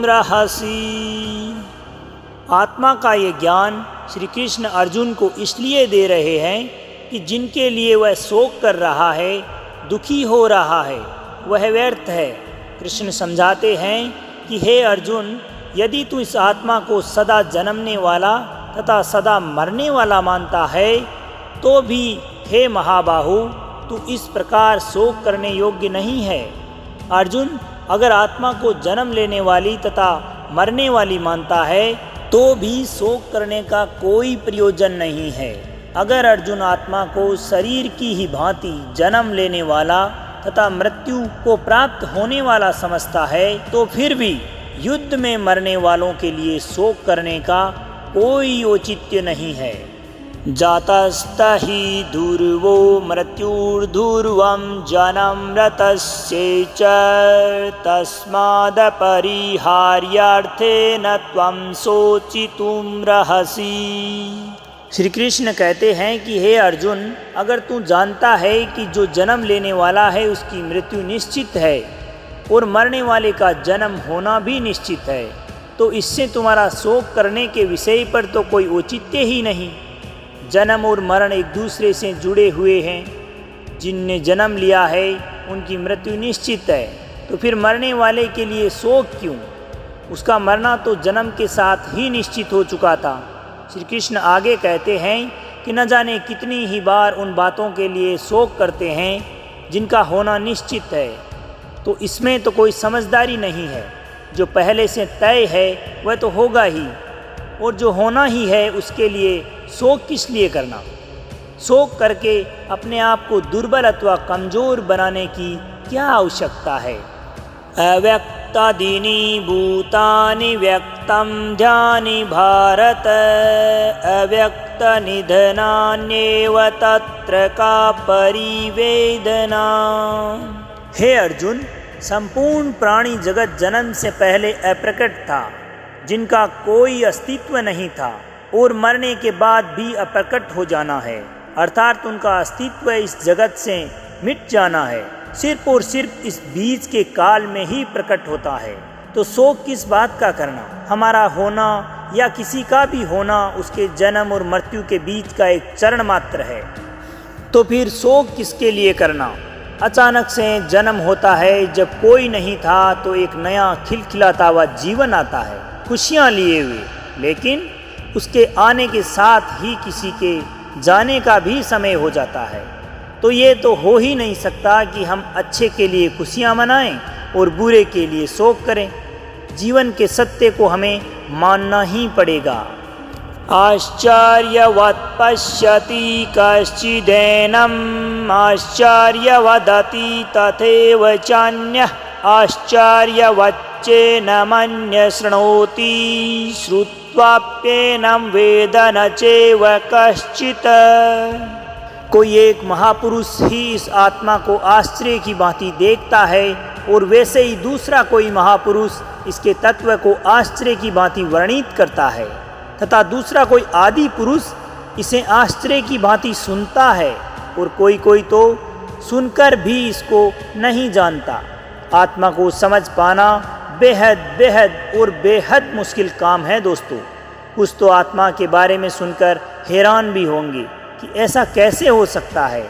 S1: आत्मा का ये ज्ञान श्री कृष्ण अर्जुन को इसलिए दे रहे हैं कि जिनके लिए वह शोक कर रहा है, दुखी हो रहा है, वह व्यर्थ है। कृष्ण समझाते हैं कि हे अर्जुन, यदि तू इस आत्मा को सदा जन्मने वाला तथा सदा मरने वाला मानता है तो भी हे महाबाहु, तू इस प्रकार शोक करने योग्य नहीं है। अर्जुन, अगर आत्मा को जन्म लेने वाली तथा मरने वाली मानता है तो भी शोक करने का कोई प्रयोजन नहीं है। अगर अर्जुन आत्मा को शरीर की ही भांति जन्म लेने वाला तथा मृत्यु को प्राप्त होने वाला समझता है तो फिर भी युद्ध में मरने वालों के लिए शोक करने का कोई औचित्य नहीं है। जातस्त हि ध्रुवो मृत्युर्ध्रुवं जनमृतस्य च तस्मादपरिहार्यार्थेन त्वं शोचितुमर्हसि। श्री कृष्ण कहते हैं कि हे अर्जुन, अगर तू जानता है कि जो जन्म लेने वाला है उसकी मृत्यु निश्चित है और मरने वाले का जन्म होना भी निश्चित है, तो इससे तुम्हारा शोक करने के विषय पर तो कोई औचित्य ही नहीं। जन्म और मरण एक दूसरे से जुड़े हुए हैं। जिनने जन्म लिया है उनकी मृत्यु निश्चित है, तो फिर मरने वाले के लिए शोक क्यों? उसका मरना तो जन्म के साथ ही निश्चित हो चुका था। श्री कृष्ण आगे कहते हैं कि न जाने कितनी ही बार उन बातों के लिए शोक करते हैं जिनका होना निश्चित है, तो इसमें तो कोई समझदारी नहीं है। जो पहले से तय है वह तो होगा ही, और जो होना ही है उसके लिए शोक किस लिए करना? शोक करके अपने आप को दुर्बल अथवा कमज़ोर बनाने की क्या आवश्यकता है? अव्यक्तादीनि भूतानि व्यक्तं ध्यानि भारत, अव्यक्तनिधनान्येव तत्र का परिवेदना। हे अर्जुन, संपूर्ण प्राणी जगत जन्म से पहले अप्रकट था, जिनका कोई अस्तित्व नहीं था, और मरने के बाद भी अप्रकट हो जाना है, अर्थात उनका अस्तित्व इस जगत से मिट जाना है। सिर्फ और सिर्फ इस बीच के काल में ही प्रकट होता है, तो शोक किस बात का करना? हमारा होना या किसी का भी होना उसके जन्म और मृत्यु के बीच का एक चरण मात्र है, तो फिर शोक किसके लिए करना? अचानक से जन्म होता है, जब कोई नहीं था तो एक नया खिलखिलाता हुआ जीवन आता है, खुशियाँ लिए हुए, लेकिन उसके आने के साथ ही किसी के जाने का भी समय हो जाता है। तो ये तो हो ही नहीं सकता कि हम अच्छे के लिए खुशियाँ मनाएं और बुरे के लिए शोक करें। जीवन के सत्य को हमें मानना ही पड़ेगा। आश्चर्यवत् पश्यति कश्चिदेनम् आश्चर्यवदति तथैव चान्यः आश्चर्यवच्चैनमन्यः शृणोति श्रुत्वाप्येनं वेद न चैव कश्चित्। कोई एक महापुरुष ही इस आत्मा को आश्चर्य की भांति देखता है, और वैसे ही दूसरा कोई महापुरुष इसके तत्व को आश्चर्य की भांति वर्णित करता है, तथा दूसरा कोई आदि पुरुष इसे आश्चर्य की भांति सुनता है, और कोई कोई तो सुनकर भी इसको नहीं जानता। आत्मा को समझ पाना बेहद बेहद और बेहद मुश्किल काम है दोस्तों। कुछ तो आत्मा के बारे में सुनकर हैरान भी होंगे कि ऐसा कैसे हो सकता है।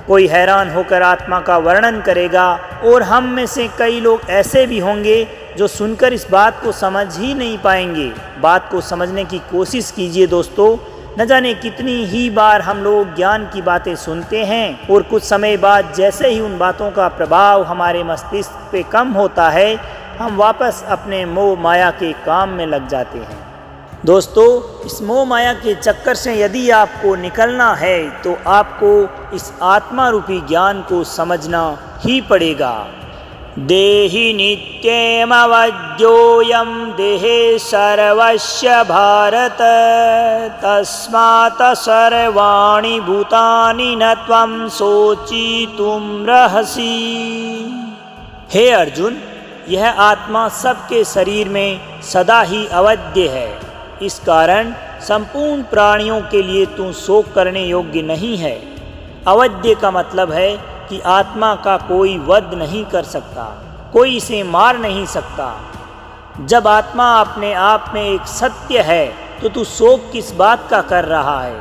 S1: कोई हैरान होकर आत्मा का वर्णन करेगा, और हम में से कई लोग ऐसे भी होंगे जो सुनकर इस बात को समझ ही नहीं पाएंगे। बात को समझने की कोशिश कीजिए दोस्तों। न जाने कितनी ही बार हम लोग ज्ञान की बातें सुनते हैं, और कुछ समय बाद जैसे ही उन बातों का प्रभाव हमारे मस्तिष्क पे कम होता है, हम वापस अपने मोह माया के काम में लग जाते हैं। दोस्तों, इस मोह माया के चक्कर से यदि आपको निकलना है तो आपको इस आत्मा रूपी ज्ञान को समझना ही पड़ेगा। देहि नित्यमवद्योऽयं देहे सर्वस्य भारत, तस्मात् सर्वाणि भूतानि न त्वं शोचितुमर्हसि। हे अर्जुन, यह आत्मा सबके शरीर में सदा ही अवध्य है, इस कारण संपूर्ण प्राणियों के लिए तू शोक करने योग्य नहीं है। अवध्य का मतलब है कि आत्मा का कोई वध नहीं कर सकता, कोई इसे मार नहीं सकता। जब आत्मा अपने आप में एक सत्य है तो तू शोक किस बात का कर रहा है?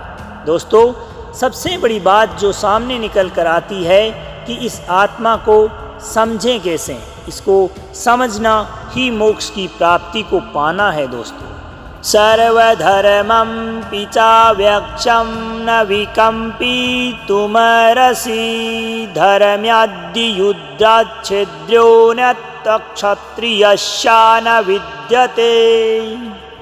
S1: दोस्तों, सबसे बड़ी बात जो सामने निकल कर आती है कि इस आत्मा को समझें कैसे। इसको समझना ही मोक्ष की प्राप्ति को पाना है दोस्तों। सर्वधर्मं पिचाव्यक्षं न विकम्पितुमर्हसि, धर्म्याद्धियुद्धाच्छिद्रो नक्षत्रियस्या न विद्यते।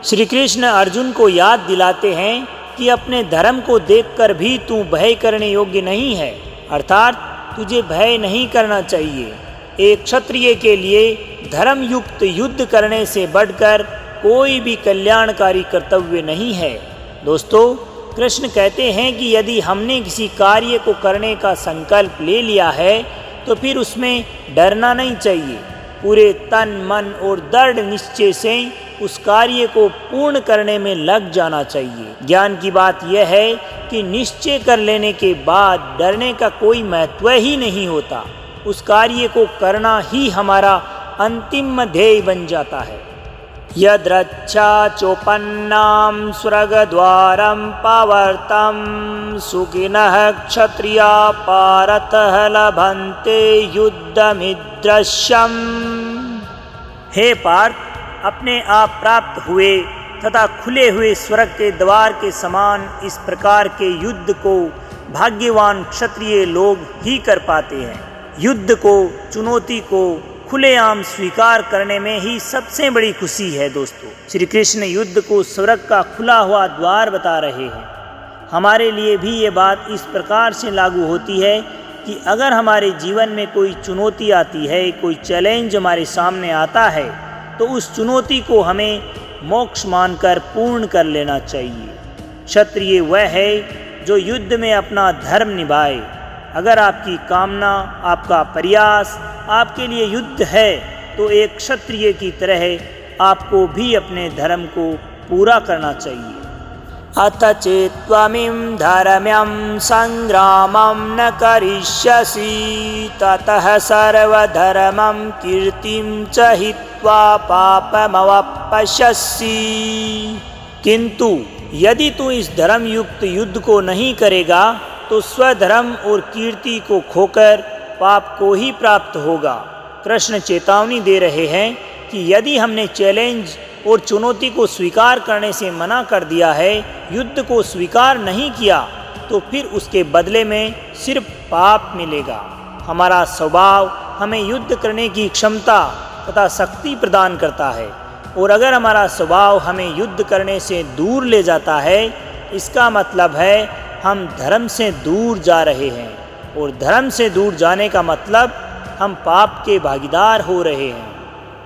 S1: श्री कृष्ण अर्जुन को याद दिलाते हैं कि अपने धर्म को देखकर भी तू भय करने योग्य नहीं है, अर्थात तुझे भय नहीं करना चाहिए। एक क्षत्रिय के लिए धर्म युक्त युद्ध करने से बढ़कर कोई भी कल्याणकारी कर्तव्य नहीं है। दोस्तों, कृष्ण कहते हैं कि यदि हमने किसी कार्य को करने का संकल्प ले लिया है तो फिर उसमें डरना नहीं चाहिए। पूरे तन मन और दृढ़ निश्चय से उस कार्य को पूर्ण करने में लग जाना चाहिए। ज्ञान की बात यह है कि निश्चय कर लेने के बाद डरने का कोई महत्व ही नहीं होता। उस कार्य को करना ही हमारा अंतिम ध्येय बन जाता है। यद्रच्छा चोपन्नाम स्वर्गद्वारं पावर्तं सुखिनः क्षत्रिया पारतः लभन्ते युद्धमिदृश्यम्। हे पार्थ, अपने आप प्राप्त हुए तथा खुले हुए स्वर्ग के द्वार के समान इस प्रकार के युद्ध को भाग्यवान क्षत्रिय लोग ही कर पाते हैं। युद्ध को, चुनौती को खुलेआम स्वीकार करने में ही सबसे बड़ी खुशी है। दोस्तों, श्री कृष्ण युद्ध को स्वर्ग का खुला हुआ द्वार बता रहे हैं। हमारे लिए भी ये बात इस प्रकार से लागू होती है कि अगर हमारे जीवन में कोई चुनौती आती है, कोई चैलेंज हमारे सामने आता है, तो उस चुनौती को हमें मोक्ष मानकर पूर्ण कर लेना चाहिए। क्षत्रिय वह है जो युद्ध में अपना धर्म निभाए। अगर आपकी कामना, आपका प्रयास आपके लिए युद्ध है, तो एक क्षत्रिय की तरह आपको भी अपने धर्म को पूरा करना चाहिए। अथ चेत्त्वमिं धर्म्यं संग्रामं न करिष्यसि ततः सर्वधर्मं कीर्तिं च हित्वा पापमवाप्स्यसि। किंतु यदि तू इस धर्म युक्त युद्ध को नहीं करेगा तो स्वधर्म और कीर्ति को खोकर पाप को ही प्राप्त होगा। कृष्ण चेतावनी दे रहे हैं कि यदि हमने चैलेंज और चुनौती को स्वीकार करने से मना कर दिया है, युद्ध को स्वीकार नहीं किया, तो फिर उसके बदले में सिर्फ पाप मिलेगा। हमारा स्वभाव हमें युद्ध करने की क्षमता तथा शक्ति प्रदान करता है, और अगर हमारा स्वभाव हमें युद्ध करने से दूर ले जाता है, इसका मतलब है हम धर्म से दूर जा रहे हैं, और धर्म से दूर जाने का मतलब हम पाप के भागीदार हो रहे हैं।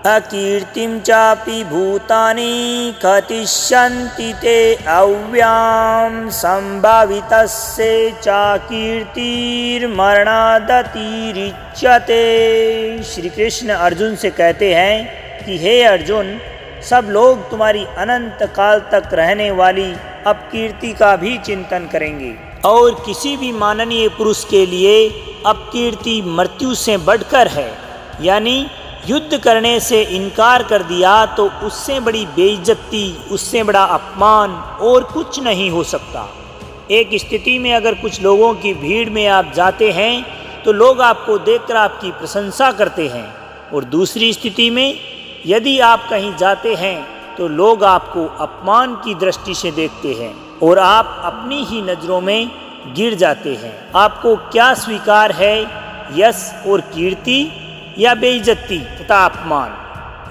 S1: अकीर्तिं चापि भूतानि कथिष्यन्ति ते अव्यां संभावितस्य च कीर्तिर्मरणादतिरिच्यते। श्री कृष्ण अर्जुन से कहते हैं कि हे अर्जुन, सब लोग तुम्हारी अनंत काल तक रहने वाली अपकीर्ति का भी चिंतन करेंगे, और किसी भी माननीय पुरुष के लिए अपकीर्ति मृत्यु से बढ़कर है। यानी युद्ध करने से इनकार कर दिया तो उससे बड़ी बेइज्जती, उससे बड़ा अपमान और कुछ नहीं हो सकता। एक स्थिति में अगर कुछ लोगों की भीड़ में आप जाते हैं तो लोग आपको देखकर आपकी प्रशंसा करते हैं, और दूसरी स्थिति में यदि आप कहीं जाते हैं तो लोग आपको अपमान की दृष्टि से देखते हैं और आप अपनी ही नज़रों में गिर जाते हैं। आपको क्या स्वीकार है, यश और कीर्ति या बेइज्जती तथा अपमान?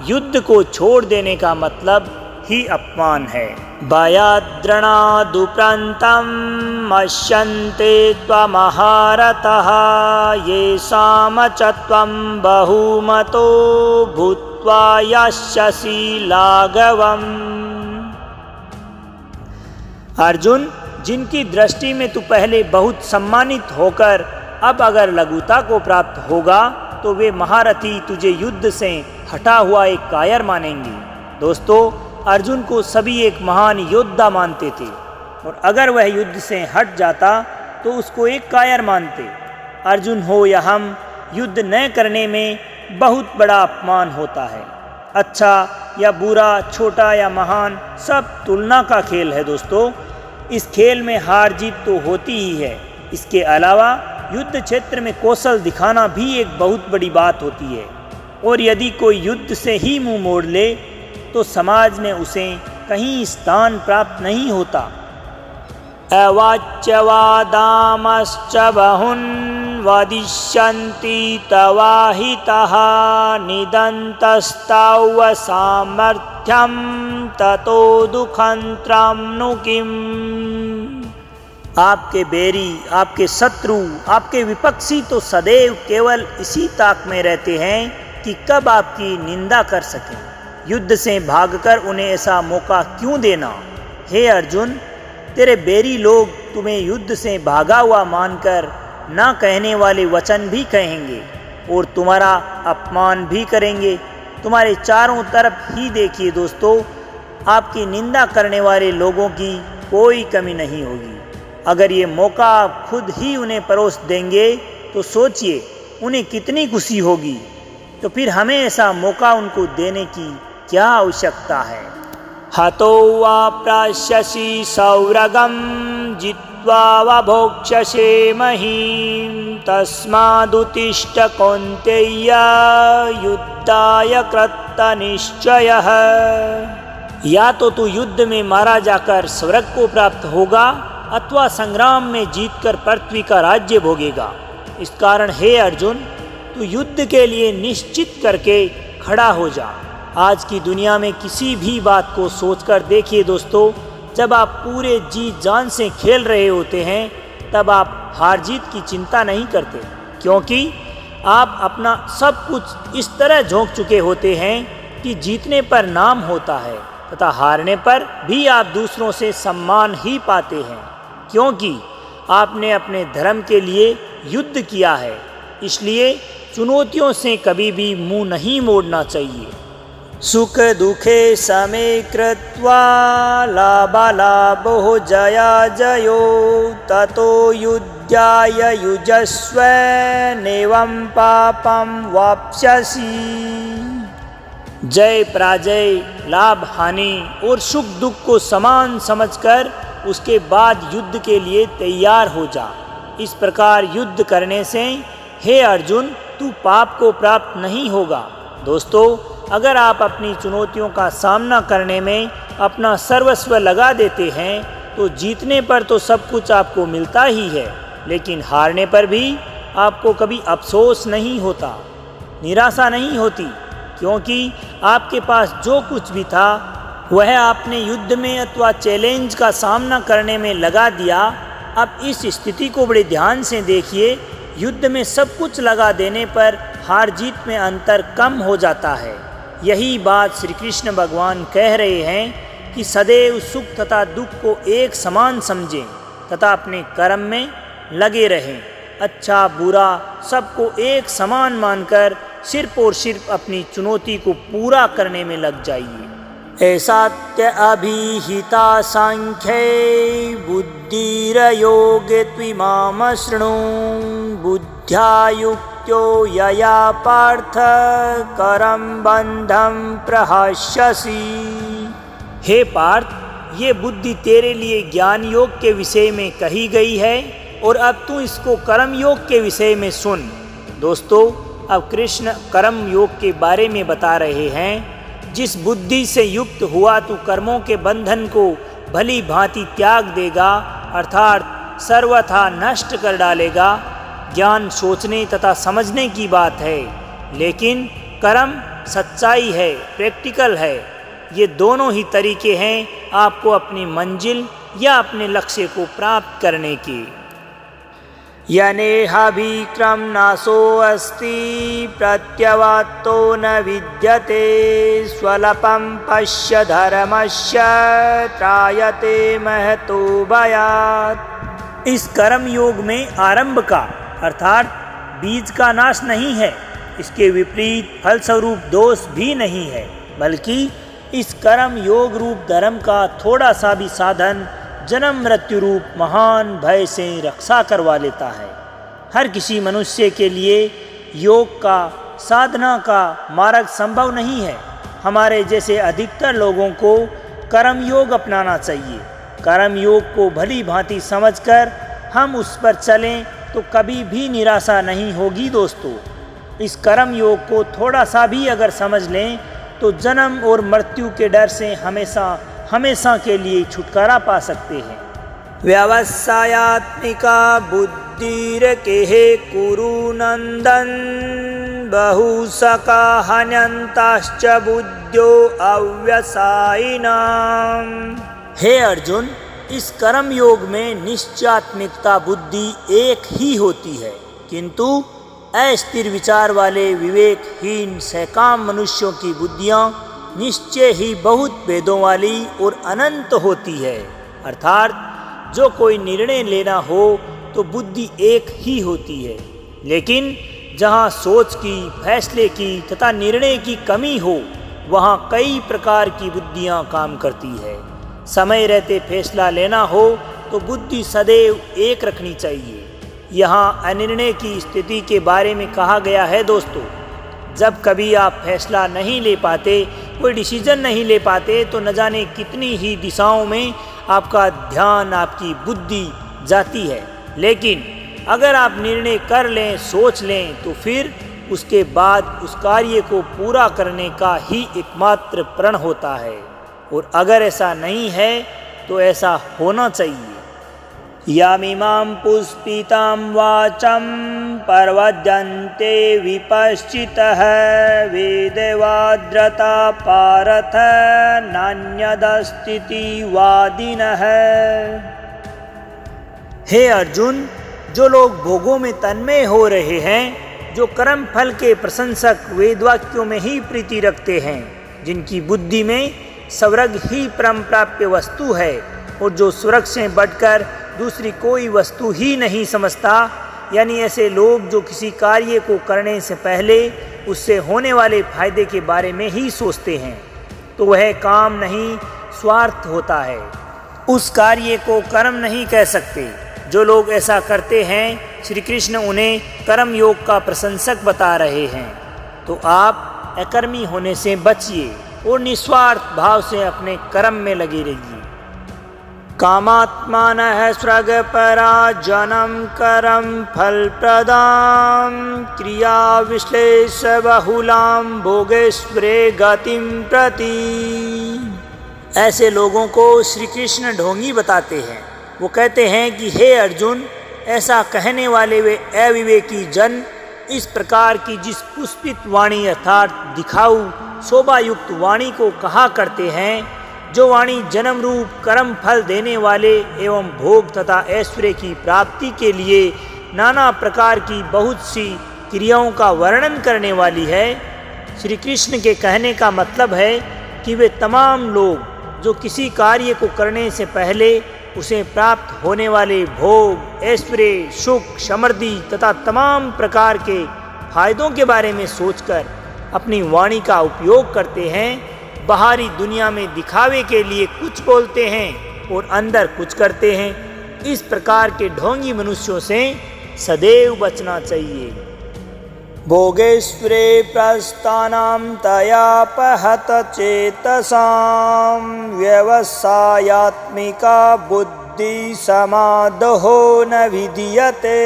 S1: युद्ध को छोड़ देने का मतलब ही अपमान है। भयाद्रणादुप्रान्तं मश्यन्ते त्वमहारतः येषां च त्वं बहुमतो भूत्वा यास्यसि लाघवम्। अर्जुन, जिनकी दृष्टि में तू पहले बहुत सम्मानित होकर अब अगर लघुता को प्राप्त होगा तो वे महारथी तुझे युद्ध से हटा हुआ एक कायर मानेंगे। दोस्तों, अर्जुन को सभी एक महान योद्धा मानते थे, और अगर वह युद्ध से हट जाता तो उसको एक कायर मानते। अर्जुन हो या हम, युद्ध न करने में बहुत बड़ा अपमान होता है। अच्छा या बुरा, छोटा या महान, सब तुलना का खेल है। दोस्तों, इस खेल में हार जीत तो होती ही है। इसके अलावा युद्ध क्षेत्र में कौशल दिखाना भी एक बहुत बड़ी बात होती है, और यदि कोई युद्ध से ही मुंह मोड़ ले तो समाज में उसे कहीं स्थान प्राप्त नहीं होता। अवाच्यवादामश्च बहुन् वदिष्यन्ति तवाहितः निदन्तस्ताव सामर्थ्यं ततो दुःखन्त्रं नु किम्। आपके बैरी, आपके शत्रु, आपके विपक्षी तो सदैव केवल इसी ताक में रहते हैं कि कब आपकी निंदा कर सकें। युद्ध से भागकर उन्हें ऐसा मौका क्यों देना? हे अर्जुन, तेरे बैरी लोग तुम्हें युद्ध से भागा हुआ मानकर ना कहने वाले वचन भी कहेंगे और तुम्हारा अपमान भी करेंगे। तुम्हारे चारों तरफ ही देखिए दोस्तों, आपकी निंदा करने वाले लोगों की कोई कमी नहीं होगी। अगर ये मौका आप खुद ही उन्हें परोस देंगे तो सोचिए उन्हें कितनी खुशी होगी। तो फिर हमें ऐसा मौका उनको देने की क्या आवश्यकता है। हतो वा प्राश्यसि सौरगं जित्वा वा भोक्ष्यसे महीं तस्मादुत्तिष्ठ कौन्तेय युद्धाय कृतनिश्चयः। या तो तू युद्ध में मारा जाकर स्वर्ग को प्राप्त होगा अथवा संग्राम में जीतकर पृथ्वी का राज्य भोगेगा। इस कारण हे अर्जुन, तू युद्ध के लिए निश्चित करके खड़ा हो जा। आज की दुनिया में किसी भी बात को सोचकर देखिए दोस्तों, जब आप पूरे जी जान से खेल रहे होते हैं तब आप हार जीत की चिंता नहीं करते, क्योंकि आप अपना सब कुछ इस तरह झोंक चुके होते हैं कि जीतने पर नाम होता है तथा हारने पर भी आप दूसरों से सम्मान ही पाते हैं, क्योंकि आपने अपने धर्म के लिए युद्ध किया है। इसलिए चुनौतियों से कभी भी मुंह नहीं मोड़ना चाहिए। सुख दुखे समे कृत्वा लाभालाभो जया जयो ततो युद्धाय युजस्व नैवं पापं वाप्स्यसि। जय पराजय, लाभ हानि और सुख दुख को समान समझकर उसके बाद युद्ध के लिए तैयार हो जा। इस प्रकार युद्ध करने से हे अर्जुन तू पाप को प्राप्त नहीं होगा। दोस्तों, अगर आप अपनी चुनौतियों का सामना करने में अपना सर्वस्व लगा देते हैं तो जीतने पर तो सब कुछ आपको मिलता ही है, लेकिन हारने पर भी आपको कभी अफसोस नहीं होता, निराशा नहीं होती, क्योंकि आपके पास जो कुछ भी था वह आपने युद्ध में अथवा चैलेंज का सामना करने में लगा दिया। अब इस स्थिति को बड़े ध्यान से देखिए। युद्ध में सब कुछ लगा देने पर हार जीत में अंतर कम हो जाता है। यही बात श्री कृष्ण भगवान कह रहे हैं कि सदैव सुख तथा दुख को एक समान समझें तथा अपने कर्म में लगे रहें। अच्छा बुरा सबको एक समान मानकर सिर्फ और सिर्फ अपनी चुनौती को पूरा करने में लग जाइए। ऐसात्य अभिहिता सांख्ये बुद्धिरयोगे त्विमां शृणु बुद्ध्या युक्तो यया पार्थ करम बंधं प्रहास्यसि। हे पार्थ, ये बुद्धि तेरे लिए ज्ञान योग के विषय में कही गई है और अब तू इसको कर्म योग के विषय में सुन। दोस्तों, अब कृष्ण कर्म योग के बारे में बता रहे हैं। जिस बुद्धि से युक्त हुआ तू कर्मों के बंधन को भली भांति त्याग देगा, अर्थात सर्वथा नष्ट कर डालेगा। ज्ञान सोचने तथा समझने की बात है, लेकिन कर्म सच्चाई है, प्रैक्टिकल है। ये दोनों ही तरीके हैं आपको अपनी मंजिल या अपने लक्ष्य को प्राप्त करने के। यनेहाभिक्रम नाशो अस्ति प्रत्यवातो न विद्यते स्वल्पं पश्य धर्मस्य त्रायते महतो भयात्। इस कर्म योग में आरंभ का अर्थात बीज का नाश नहीं है, इसके विपरीत फलस्वरूप दोष भी नहीं है, बल्कि इस कर्म योग रूप धर्म का थोड़ा सा भी साधन जन्म मृत्यु रूप महान भय से रक्षा करवा लेता है। हर किसी मनुष्य के लिए योग का साधना का मार्ग संभव नहीं है। हमारे जैसे अधिकतर लोगों को कर्म योग अपनाना चाहिए। कर्म योग को भली भांति समझकर हम उस पर चलें तो कभी भी निराशा नहीं होगी। दोस्तों, इस कर्म योग को थोड़ा सा भी अगर समझ लें तो जन्म और मृत्यु के डर से हमेशा के लिए छुटकारा पा सकते हैं। व्यवसायात्मिका बुद्धिर्केः कुरु नंदन बहुसका हन्यन्ताश्च बुद्ध्यो अव्यवसायिनां। हे अर्जुन, इस कर्म योग में निश्चयात्मिकता बुद्धि एक ही होती है, किंतु अस्थिर विचार वाले विवेकहीन सकाम मनुष्यों की बुद्धियाँ निश्चय ही बहुत भेदों वाली और अनंत होती है। अर्थात जो कोई निर्णय लेना हो तो बुद्धि एक ही होती है, लेकिन जहाँ सोच की, फैसले की तथा निर्णय की कमी हो वहाँ कई प्रकार की बुद्धियाँ काम करती है। समय रहते फैसला लेना हो तो बुद्धि सदैव एक रखनी चाहिए। यहाँ अनिर्णय की स्थिति के बारे में कहा गया है दोस्तों। जब कभी आप फैसला नहीं ले पाते, कोई डिसीजन नहीं ले पाते, तो न जाने कितनी ही दिशाओं में आपका ध्यान, आपकी बुद्धि जाती है। लेकिन अगर आप निर्णय कर लें, सोच लें, तो फिर उसके बाद उस कार्य को पूरा करने का ही एकमात्र प्रण होता है। और अगर ऐसा नहीं है तो ऐसा होना चाहिए। यामिमां पुष्पितां वाचं प्रवदन्ते विपश्चितः वेदवाद्रता पारथ नान्यदस्तीति वादिनः। हे अर्जुन, जो लोग भोगों में तन्मय हो रहे हैं, जो कर्म फल के प्रशंसक वेदवाक्यों में ही प्रीति रखते हैं, जिनकी बुद्धि में स्वर्ग ही परम प्राप्य वस्तु है और जो स्वर्ग से बढ़कर दूसरी कोई वस्तु ही नहीं समझता, यानी ऐसे लोग जो किसी कार्य को करने से पहले उससे होने वाले फायदे के बारे में ही सोचते हैं, तो वह काम नहीं स्वार्थ होता है। उस कार्य को कर्म नहीं कह सकते। जो लोग ऐसा करते हैं, श्री कृष्ण उन्हें कर्म योग का प्रशंसक बता रहे हैं। तो आप अकर्मी होने से बचिए और निस्वार्थ भाव से अपने कर्म में लगे रहिए। कामात्मानः स्वर्गपरा जनम करम फलप्रदां क्रिया विश्लेष बहुलां भोगेश्वरे गतिं प्रति। ऐसे लोगों को श्री कृष्ण ढोंगी बताते हैं। वो कहते हैं कि हे अर्जुन, ऐसा कहने वाले वे अविवेकी जन इस प्रकार की जिस पुष्पित वाणी अर्थात दिखाऊ शोभायुक्त वाणी को कहा करते हैं, जो वाणी जन्म रूप कर्म फल देने वाले एवं भोग तथा ऐश्वर्य की प्राप्ति के लिए नाना प्रकार की बहुत सी क्रियाओं का वर्णन करने वाली है। श्री कृष्ण के कहने का मतलब है कि वे तमाम लोग जो किसी कार्य को करने से पहले उसे प्राप्त होने वाले भोग, ऐश्वर्य, सुख, समृद्धि तथा तमाम प्रकार के फायदों के बारे में सोचकर अपनी वाणी का उपयोग करते हैं, बाहरी दुनिया में दिखावे के लिए कुछ बोलते हैं और अंदर कुछ करते हैं। इस प्रकार के ढोंगी मनुष्यों से सदैव बचना चाहिए। भोगेश्वरे प्रस्थानां तयापहत चेतसां व्यवसायात्मिका बुद्धि समादहो न विधीयते।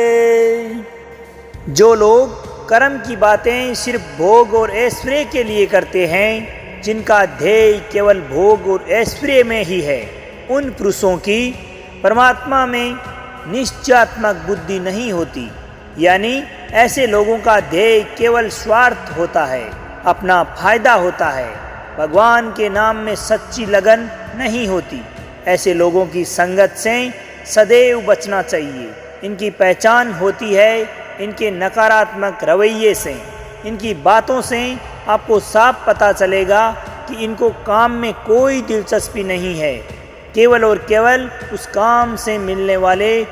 S1: जो लोग कर्म की बातें सिर्फ भोग और ऐश्वर्य के लिए करते हैं, जिनका ध्येय केवल भोग और ऐश्वर्य में ही है, उन पुरुषों की परमात्मा में निश्चयात्मक बुद्धि नहीं होती। यानी ऐसे लोगों का ध्येय केवल स्वार्थ होता है, अपना फायदा होता है। भगवान के नाम में सच्ची लगन नहीं होती। ऐसे लोगों की संगत से सदैव बचना चाहिए। इनकी पहचान होती है इनके नकारात्मक रवैये से। इनकी बातों से आपको साफ पता चलेगा कि इनको काम में कोई दिलचस्पी नहीं है, केवल और केवल उस काम से मिलने वाले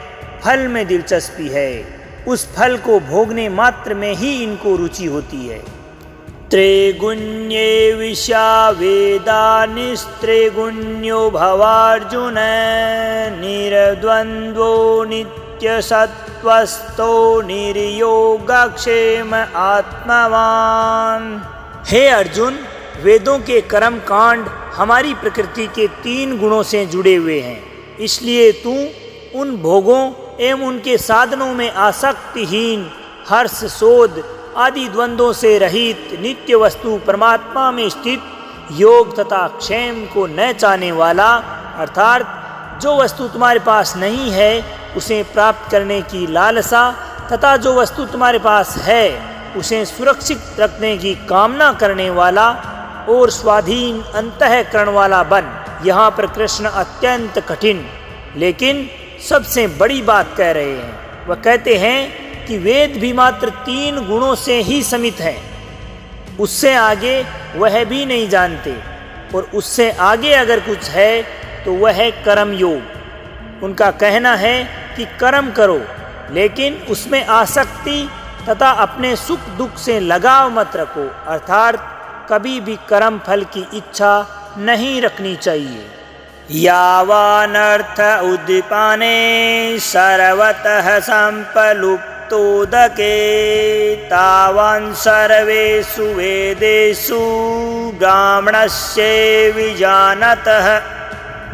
S1: फल में दिलचस्पी है। उस फल को भोगने मात्र में ही इनको रुचि होती है। त्रैगुण्ये विषा वेदा निस्त्रैगुण्यो भवार्जुन निर्द्वन्द्वो नित्यसत्त्वस्थो निर्योगक्षेम आत्मवान। हे अर्जुन, वेदों के कर्म कांड हमारी प्रकृति के 3 गुणों से जुड़े हुए हैं। इसलिए तू उन भोगों एवं उनके साधनों में आसक्तिहीन, हर्ष, शोध आदि द्वंद्वों से रहित नित्य वस्तु परमात्मा में स्थित योग तथा क्षेम को न चाहने वाला, अर्थात जो वस्तु तुम्हारे पास नहीं है उसे प्राप्त करने की लालसा तथा जो वस्तु तुम्हारे पास है उसे सुरक्षित रखने की कामना करने वाला और स्वाधीन अंतःकरण वाला बन। यहाँ पर कृष्ण अत्यंत कठिन लेकिन सबसे बड़ी बात कह रहे हैं। वह कहते हैं कि वेद भी मात्र 3 गुणों से ही समित है, उससे आगे वह भी नहीं जानते, और उससे आगे अगर कुछ है तो वह है कर्म योग। उनका कहना है कि कर्म करो, लेकिन उसमें आसक्ति तथा अपने सुख दुख से लगाव मत रखो, अर्थात कभी भी कर्म फल की इच्छा नहीं रखनी चाहिए। यावानर्थ उद्दीपाने सर्वतः संपलुप्तोदके तावान् सर्वेषु वेदेषु ब्राह्मणस्य विजानतः।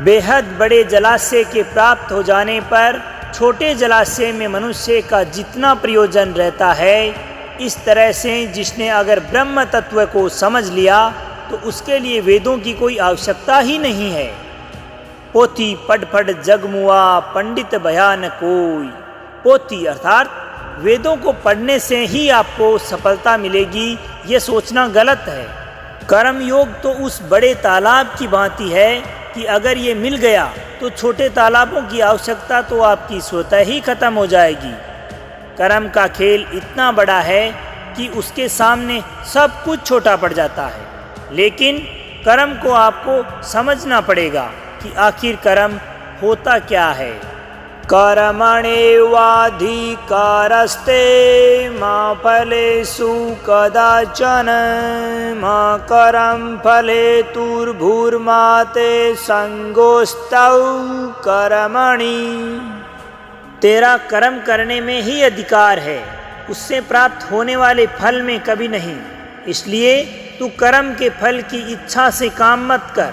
S1: बेहद बड़े जलाशय के प्राप्त हो जाने पर छोटे जलाशय में मनुष्य का जितना प्रयोजन रहता है, इस तरह से जिसने अगर ब्रह्म तत्व को समझ लिया तो उसके लिए वेदों की कोई आवश्यकता ही नहीं है। पोथी पढ़ पढ़ जगमुआ पंडित बयान कोई। पोथी अर्थात वेदों को पढ़ने से ही आपको सफलता मिलेगी, ये सोचना गलत है। कर्म योग तो उस बड़े तालाब की भांति है कि अगर ये मिल गया तो छोटे तालाबों की आवश्यकता तो आपकी स्वतः ही खत्म हो जाएगी। कर्म का खेल इतना बड़ा है कि उसके सामने सब कुछ छोटा पड़ जाता है, लेकिन कर्म को आपको समझना पड़ेगा कि आखिर कर्म होता क्या है। कर्मण्येवाधिकारस्ते मा फलेषु कदाचन मा कर्म फलेतुर्भुर्मा ते संगोस्तौ कर्मणि। तेरा कर्म करने में ही अधिकार है, उससे प्राप्त होने वाले फल में कभी नहीं। इसलिए तू कर्म के फल की इच्छा से काम मत कर,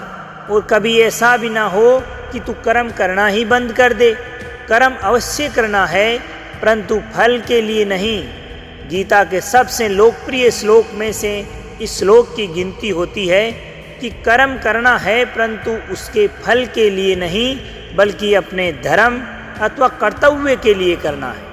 S1: और कभी ऐसा भी ना हो कि तू कर्म करना ही बंद कर दे। कर्म अवश्य करना है, परंतु फल के लिए नहीं। गीता के सबसे लोकप्रिय श्लोक में से इस श्लोक की गिनती होती है कि कर्म करना है, परंतु उसके फल के लिए नहीं, बल्कि अपने धर्म अथवा कर्तव्य के लिए करना है।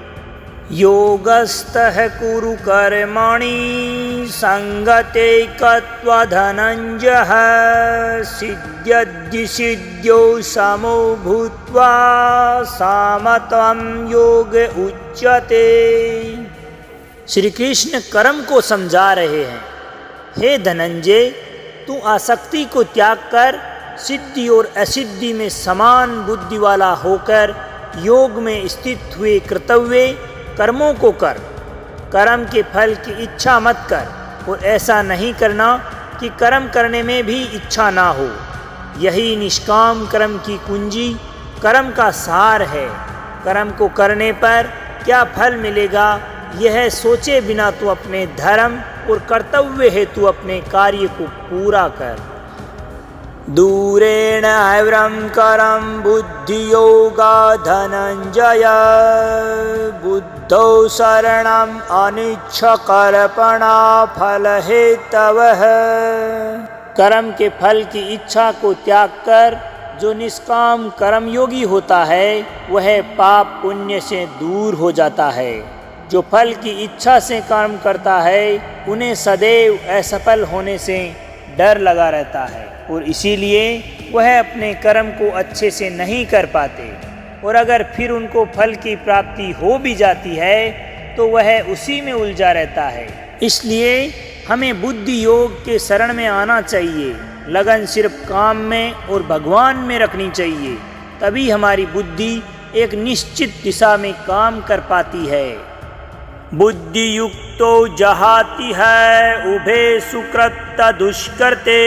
S1: योगस्थः कुरु कर्मणि संगते कृत्वा धनंजय सिद्ध्यद्धि सिद्ध्यौ समो भूत्वा सामत्वं योग उच्यते। श्री कृष्ण कर्म को समझा रहे हैं। हे धनंजय, तू आसक्ति को त्याग कर सिद्धि और असिद्धि में समान बुद्धि वाला होकर योग में स्थित हुए कर्तव्य कर्मों को कर। कर्म के फल की इच्छा मत कर, और ऐसा नहीं करना कि कर्म करने में भी इच्छा ना हो। यही निष्काम कर्म की कुंजी, कर्म का सार है। कर्म को करने पर क्या फल मिलेगा, यह सोचे बिना तू अपने धर्म और कर्तव्य हेतु अपने कार्य को पूरा कर। दूरेण हैव्रम करम बुद्धि योगा धनंजय बुद्धौ शरणम अनिच्छकर्पणा फल हेतवः। कर्म के फल की इच्छा को त्याग कर जो निष्काम कर्मयोगी होता है, वह पाप पुण्य से दूर हो जाता है। जो फल की इच्छा से कर्म करता है, उन्हें सदैव असफल होने से डर लगा रहता है, और इसीलिए वह अपने कर्म को अच्छे से नहीं कर पाते, और अगर फिर उनको फल की प्राप्ति हो भी जाती है तो वह उसी में उलझा रहता है। इसलिए हमें बुद्धि योग के शरण में आना चाहिए। लगन सिर्फ काम में और भगवान में रखनी चाहिए, तभी हमारी बुद्धि एक निश्चित दिशा में काम कर पाती है। बुद्धि युक्तो जहाति है उभे सुकृत दुष्कृते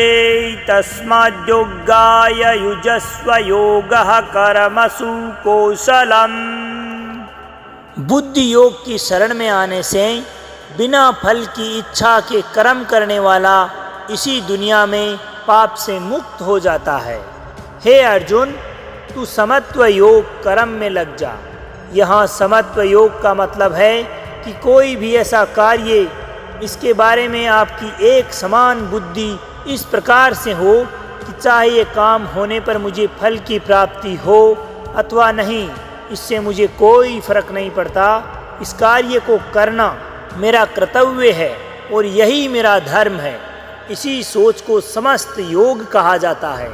S1: तस्माद्योगाय युजस्व योगः कर्मसु कौशलम। बुद्धि योग की शरण में आने से बिना फल की इच्छा के कर्म करने वाला इसी दुनिया में पाप से मुक्त हो जाता है। हे अर्जुन, तू समत्व योग कर्म में लग जा। यहाँ समत्व योग का मतलब है कि कोई भी ऐसा कार्य इसके बारे में आपकी एक समान बुद्धि इस प्रकार से हो कि चाहे ये काम होने पर मुझे फल की प्राप्ति हो अथवा नहीं, इससे मुझे कोई फर्क नहीं पड़ता। इस कार्य को करना मेरा कर्तव्य है और यही मेरा धर्म है। इसी सोच को समस्त योग कहा जाता है।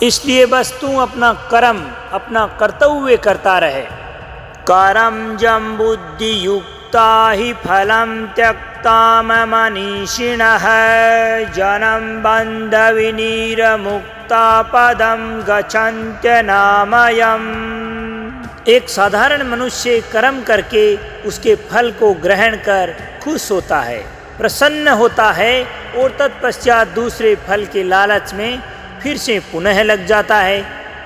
S1: इसलिए बस तू अपना कर्म, अपना कर्तव्य करता रहे। कर्म जम बुद्धि युक्ता ही फलम त्यक्ता मनीषिणः जनम बंध विनीर मुक्ता पदम गच्छन्त्य नामयम्। एक साधारण मनुष्य कर्म करके उसके फल को ग्रहण कर खुश होता है, प्रसन्न होता है और तत्पश्चात दूसरे फल के लालच में फिर से पुनः लग जाता है।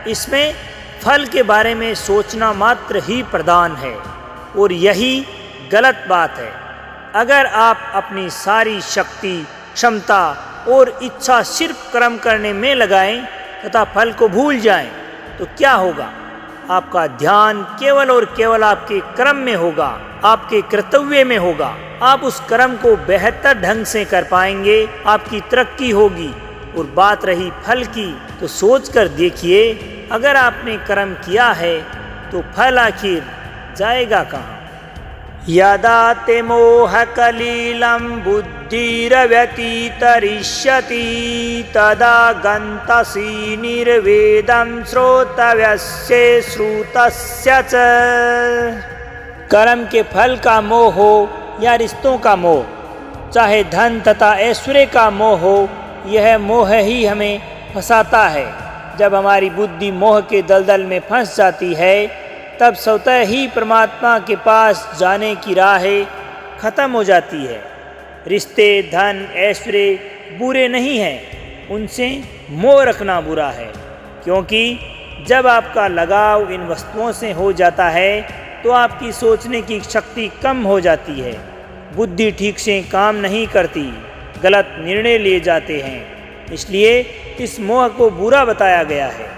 S1: इसमें फल के बारे में सोचना मात्र ही प्रधान है और यही गलत बात है। अगर आप अपनी सारी शक्ति, क्षमता और इच्छा सिर्फ कर्म करने में लगाएं तथा फल को भूल जाएं, तो क्या होगा? आपका ध्यान केवल और केवल आपके कर्म में होगा, आपके कर्तव्य में होगा। आप उस कर्म को बेहतर ढंग से कर पाएंगे, आपकी तरक्की होगी। और बात रही फल की, तो सोच कर देखिए, अगर आपने कर्म किया है तो फल आखिर जाएगा कहाँ? यदा ते मोह कलीलं बुद्धिरव्यतितरिष्यति तदा गन्तसि निर्वेदं श्रोतव्यस्य श्रुतस्य च। कर्म के फल का मोह हो या रिश्तों का मोह, चाहे धन तथा ऐश्वर्य का मोह हो, यह मोह ही हमें फंसाता है। जब हमारी बुद्धि मोह के दलदल में फंस जाती है, तब स्वतः ही परमात्मा के पास जाने की राहें खत्म हो जाती है। रिश्ते, धन, ऐश्वर्य बुरे नहीं हैं, उनसे मोह रखना बुरा है। क्योंकि जब आपका लगाव इन वस्तुओं से हो जाता है तो आपकी सोचने की शक्ति कम हो जाती है, बुद्धि ठीक से काम नहीं करती, गलत निर्णय लिए जाते हैं। इसलिए इस मोह को बुरा बताया गया है।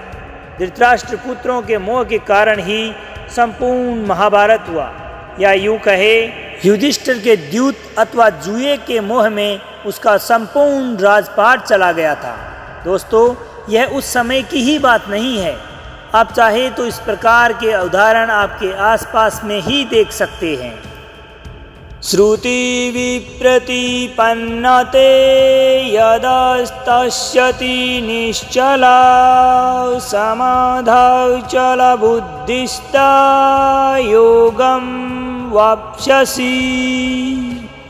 S1: धृतराष्ट्र पुत्रों के मोह के कारण ही संपूर्ण महाभारत हुआ, या यूं कहे युधिष्ठिर के द्यूत अथवा जुए के मोह में उसका संपूर्ण राजपाट चला गया था। दोस्तों, यह उस समय की ही बात नहीं है। आप चाहे तो इस प्रकार के उदाहरण आपके आसपास में ही देख सकते हैं। श्रुति विप्रतिपन्नते यदस्तस्यति निश्चला समाधाचल बुद्धिस्ता योगम वाप्स्यसि।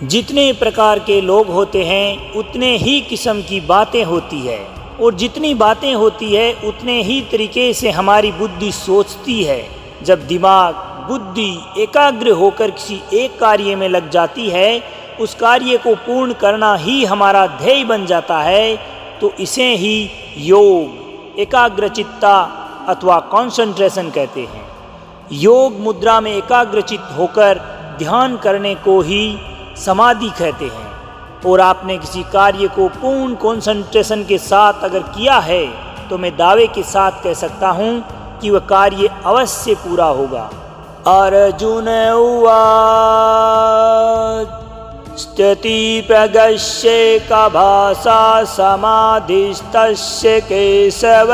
S1: जितने प्रकार के लोग होते हैं उतने ही किस्म की बातें होती है, और जितनी बातें होती है उतने ही तरीके से हमारी बुद्धि सोचती है। जब दिमाग, बुद्धि एकाग्र होकर किसी एक कार्य में लग जाती है, उस कार्य को पूर्ण करना ही हमारा ध्येय बन जाता है, तो इसे ही योग, एकाग्रचित्ता अथवा कंसंट्रेशन कहते हैं। योग मुद्रा में एकाग्रचित्त होकर ध्यान करने को ही समाधि कहते हैं। और आपने किसी कार्य को पूर्ण कंसंट्रेशन के साथ अगर किया है, तो मैं दावे के साथ कह सकता हूँ कि वह कार्य अवश्य पूरा होगा। अर्जुन उवाच स्थिति प्रगस्य का भाषा समाधिस्तस्य केशव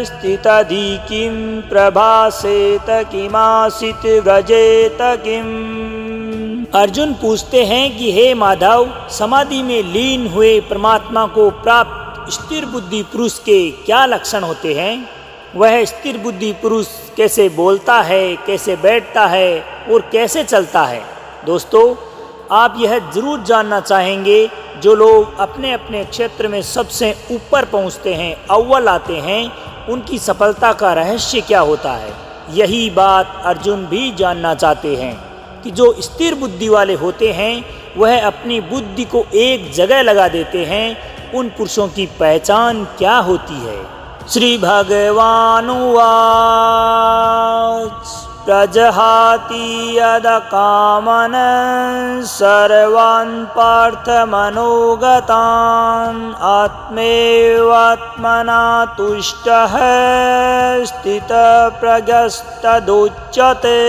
S1: स्थितधि किं प्रभासेत किमासित व्रजेत किम। अर्जुन पूछते हैं कि हे माधव, समाधि में लीन हुए परमात्मा को प्राप्त स्थिर बुद्धि पुरुष के क्या लक्षण होते हैं? वह स्थिर बुद्धि पुरुष कैसे बोलता है, कैसे बैठता है और कैसे चलता है? दोस्तों, आप यह जरूर जानना चाहेंगे। जो लोग अपने अपने क्षेत्र में सबसे ऊपर पहुंचते हैं, अव्वल आते हैं, उनकी सफलता का रहस्य क्या होता है? यही बात अर्जुन भी जानना चाहते हैं कि जो स्थिर बुद्धि वाले होते हैं वह अपनी बुद्धि को एक जगह लगा देते हैं। उन पुरुषों की पहचान क्या होती है? श्री भगवानुवाच प्रजहाति यद कामन सर्वान् पार्थमनोगतान् आत्मैवात्मना तुष्टः स्थितप्रज्ञस्तदुच्यते।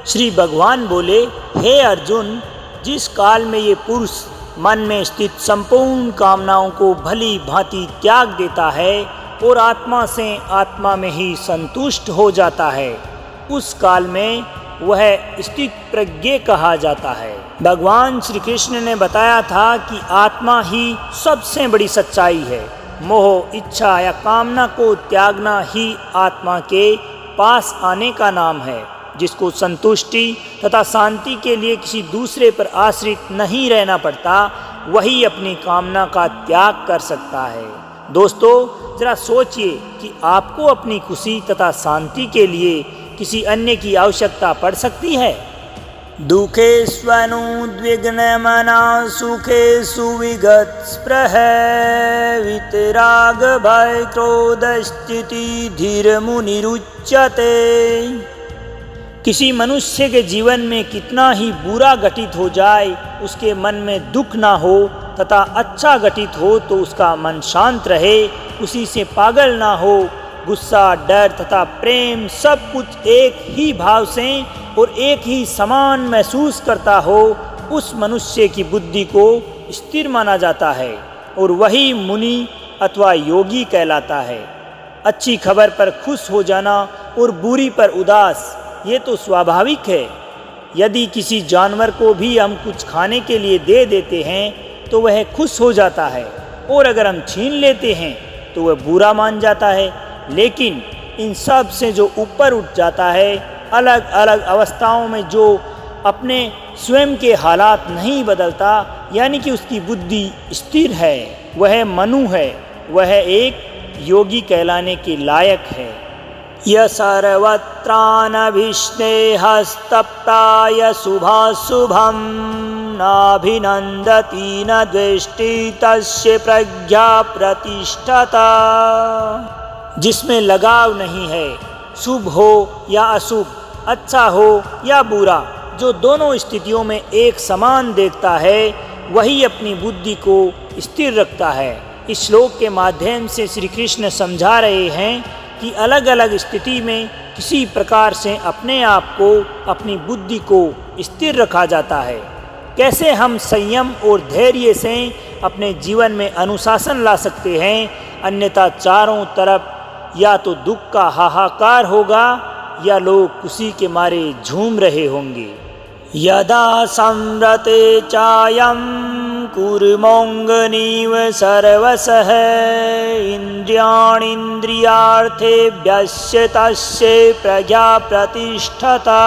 S1: श्री भगवान बोले, हे अर्जुन, जिस काल में ये पुरुष मन में स्थित संपूर्ण कामनाओं को भली भांति त्याग देता है और आत्मा से आत्मा में ही संतुष्ट हो जाता है, उस काल में वह स्थित प्रज्ञ कहा जाता है। भगवान श्री कृष्ण ने बताया था कि आत्मा ही सबसे बड़ी सच्चाई है। मोह, इच्छा या कामना को त्यागना ही आत्मा के पास आने का नाम है। जिसको संतुष्टि तथा शांति के लिए किसी दूसरे पर आश्रित नहीं रहना पड़ता, वही अपनी कामना का त्याग कर सकता है। दोस्तों, जरा सोचिए कि आपको अपनी खुशी तथा शांति के लिए किसी अन्य की आवश्यकता पड़ सकती है। दुखे स्वनुद्विग्नमना सुखे सुविगत स्पृह वितराग भय क्रोधस्थिति धीर मुनिरुच्यते। किसी मनुष्य के जीवन में कितना ही बुरा घटित हो जाए, उसके मन में दुख ना हो तथा अच्छा घटित हो तो उसका मन शांत रहे, उसी से पागल ना हो। गुस्सा, डर तथा प्रेम सब कुछ एक ही भाव से और एक ही समान महसूस करता हो, उस मनुष्य की बुद्धि को स्थिर माना जाता है और वही मुनि अथवा योगी कहलाता है। अच्छी खबर पर खुश हो जाना और बुरी पर उदास, ये तो स्वाभाविक है। यदि किसी जानवर को भी हम कुछ खाने के लिए दे देते हैं तो वह खुश हो जाता है, और अगर हम छीन लेते हैं तो वह बुरा मान जाता है। लेकिन इन सब से जो ऊपर उठ जाता है, अलग अलग अवस्थाओं में जो अपने स्वयं के हालात नहीं बदलता, यानी कि उसकी बुद्धि स्थिर है, वह मनु है, वह एक योगी कहलाने के लायक है। य सर्वत्रानभिस्नेहस्तप्ताय शुभाशुभं नाभिनन्दति न द्वेष्टि तस्य प्रज्ञा प्रतिष्ठता। जिसमें लगाव नहीं है, शुभ हो या अशुभ, अच्छा हो या बुरा, जो दोनों स्थितियों में एक समान देखता है, वही अपनी बुद्धि को स्थिर रखता है। इस श्लोक के माध्यम से श्री कृष्ण समझा रहे हैं कि अलग अलग स्थिति में किसी प्रकार से अपने आप को, अपनी बुद्धि को स्थिर रखा जाता है। कैसे हम संयम और धैर्य से अपने जीवन में अनुशासन ला सकते हैं, अन्यथा चारों तरफ या तो दुख का हाहाकार होगा या लोग खुशी के मारे झूम रहे होंगे। यदा संव्रते चायं कुर्मोऽङ्गनीव सर्वशः इन्द्रियाणीन्द्रियार्थेभ्यस्य तस्य प्रज्ञा प्रतिष्ठता।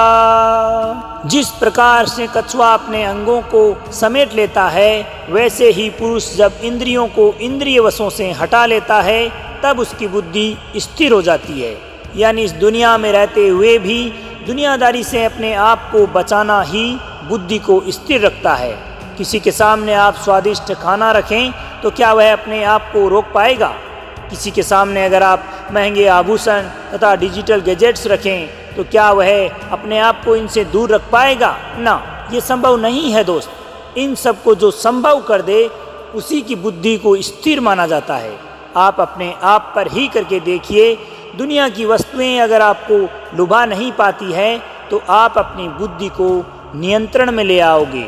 S1: जिस प्रकार से कछुआ अपने अंगों को समेट लेता है, वैसे ही पुरुष जब इंद्रियों को इंद्रिय वशों से हटा लेता है, तब उसकी बुद्धि स्थिर हो जाती है। यानी इस दुनिया में रहते हुए भी दुनियादारी से अपने आप को बचाना ही बुद्धि को स्थिर रखता है। किसी के सामने आप स्वादिष्ट खाना रखें तो क्या वह अपने आप को रोक पाएगा? किसी के सामने अगर आप महंगे आभूषण तथा डिजिटल गैजेट्स रखें तो क्या वह अपने आप को इनसे दूर रख पाएगा? ना, ये संभव नहीं है दोस्त। इन सब को जो संभव कर दे, उसी की बुद्धि को स्थिर माना जाता है। आप अपने आप पर ही करके देखिए, दुनिया की वस्तुएं अगर आपको लुभा नहीं पाती है तो आप अपनी बुद्धि को नियंत्रण में ले आओगे।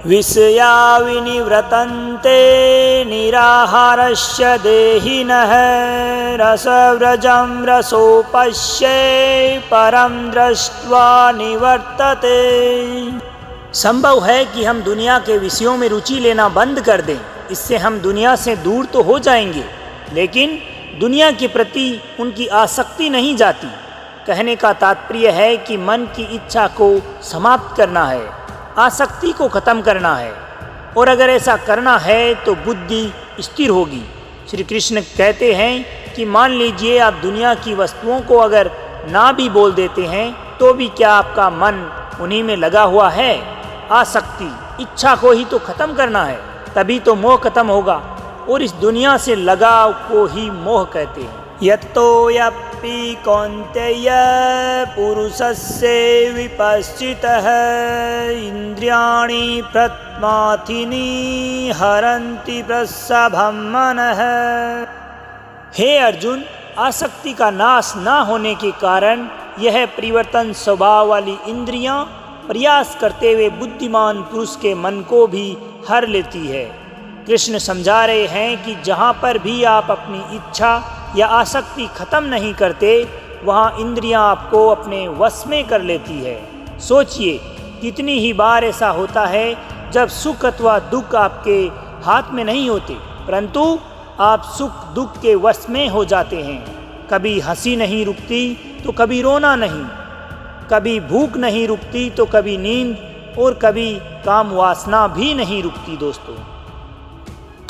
S1: विषया विनिवृतन्ते निराहारस्य देहिनः रसव्रजं रसोपश्ये परं दृष्ट्वा निवर्तते। संभव है कि हम दुनिया के विषयों में रुचि लेना बंद कर दें, इससे हम दुनिया से दूर तो हो जाएंगे, लेकिन दुनिया के प्रति उनकी आसक्ति नहीं जाती। कहने का तात्पर्य है कि मन की इच्छा को समाप्त करना है, आसक्ति को खत्म करना है, और अगर ऐसा करना है तो बुद्धि स्थिर होगी। श्री कृष्ण कहते हैं कि मान लीजिए आप दुनिया की वस्तुओं को अगर ना भी बोल देते हैं तो भी क्या आपका मन उन्हीं में लगा हुआ है? आसक्ति, इच्छा को ही तो खत्म करना है, तभी तो मोह खत्म होगा, और इस दुनिया से लगाव को ही मोह कहते हैं। यत्तो यप्पि कौन्तेय पुरुषस्य विपश्चितः इंद्रियाणि प्रत्माथिनी हरन्ति प्रसभं मनः। हे अर्जुन, आसक्ति का नाश ना होने के कारण यह परिवर्तन स्वभाव वाली इंद्रियां प्रयास करते हुए बुद्धिमान पुरुष के मन को भी हर लेती है। कृष्ण समझा रहे हैं कि जहाँ पर भी आप अपनी इच्छा या आसक्ति खत्म नहीं करते, वहाँ इंद्रियां आपको अपने वश में कर लेती है। सोचिए, कितनी ही बार ऐसा होता है जब सुख अथवा दुख आपके हाथ में नहीं होते, परंतु आप सुख दुख के वश में हो जाते हैं। कभी हंसी नहीं रुकती तो कभी रोना नहीं, कभी भूख नहीं रुकती तो कभी नींद, और कभी काम वासना भी नहीं रुकती दोस्तों।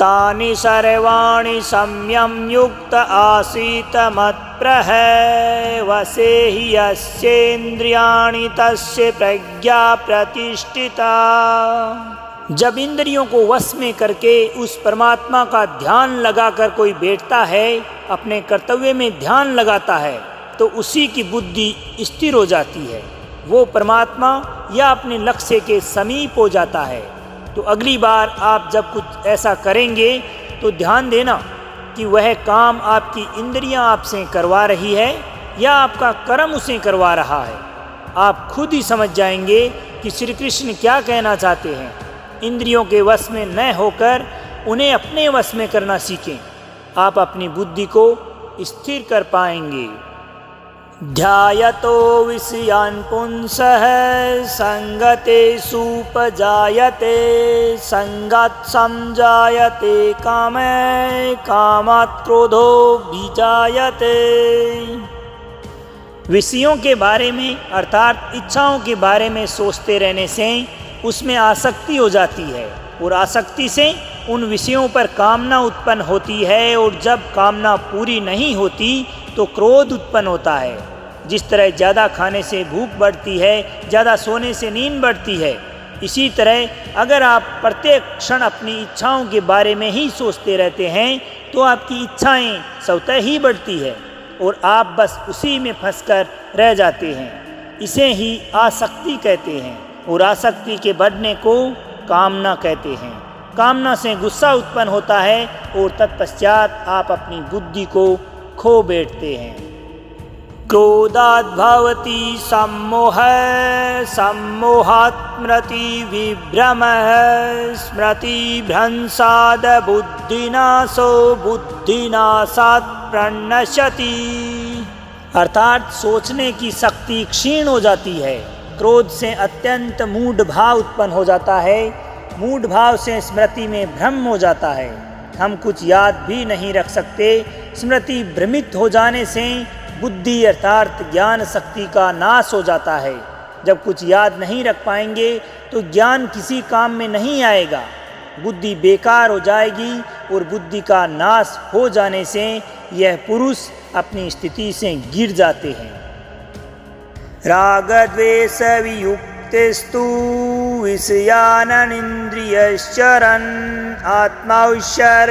S1: तानि सर्वाणि संयम युक्त आसीत मत्प्रह वसे हि यस्येन्द्रियाणि तस्य प्रज्ञा प्रतिष्ठिता। जब इंद्रियों को वश में करके उस परमात्मा का ध्यान लगाकर कोई बैठता है, अपने कर्तव्य में ध्यान लगाता है, तो उसी की बुद्धि स्थिर हो जाती है, वो परमात्मा या अपने लक्ष्य के समीप हो जाता है। तो अगली बार आप जब कुछ ऐसा करेंगे तो ध्यान देना कि वह काम आपकी इंद्रियां आपसे करवा रही है या आपका कर्म उसे करवा रहा है। आप खुद ही समझ जाएंगे कि श्री कृष्ण क्या कहना चाहते हैं। इंद्रियों के वश में न होकर उन्हें अपने वश में करना सीखें, आप अपनी बुद्धि को स्थिर कर पाएंगे। ध्यायतो विषयान् पुंसः संगतेषु उपजायते संगात् संजायते कामे कामात् क्रोधो विजायते। विषयों के बारे में अर्थात इच्छाओं के बारे में सोचते रहने से उसमें आसक्ति हो जाती है और आसक्ति से उन विषयों पर कामना उत्पन्न होती है और जब कामना पूरी नहीं होती तो क्रोध उत्पन्न होता है। जिस तरह ज़्यादा खाने से भूख बढ़ती है, ज़्यादा सोने से नींद बढ़ती है, इसी तरह अगर आप प्रत्येक क्षण अपनी इच्छाओं के बारे में ही सोचते रहते हैं तो आपकी इच्छाएं स्वतः ही बढ़ती है और आप बस उसी में फंसकर रह जाते हैं। इसे ही आसक्ति कहते हैं और आसक्ति के बढ़ने को कामना कहते हैं। कामना से गुस्सा उत्पन्न होता है और तत्पश्चात आप अपनी बुद्धि को खो बैठते हैं। क्रोधात् भवति सम्मोहः सम्मोहात् स्मृति विभ्रमः स्मृति भ्रंशाद् बुद्धिनाशो बुद्धिनाशात् प्रणश्यति। अर्थात सोचने की शक्ति क्षीण हो जाती है। क्रोध से अत्यंत मूढ़ भाव उत्पन्न हो जाता है। मूढ़ भाव से स्मृति में भ्रम हो जाता है, हम कुछ याद भी नहीं रख सकते। स्मृति भ्रमित हो जाने से बुद्धि अर्थात ज्ञान शक्ति का नाश हो जाता है। जब कुछ याद नहीं रख पाएंगे तो ज्ञान किसी काम में नहीं आएगा, बुद्धि बेकार हो जाएगी और बुद्धि का नाश हो जाने से यह पुरुष अपनी स्थिति से गिर जाते हैं। राग द्वेष वियुक्तेस्तु विषयान् इंद्रियश्चरन् आत्मौषर्विधेयात्मा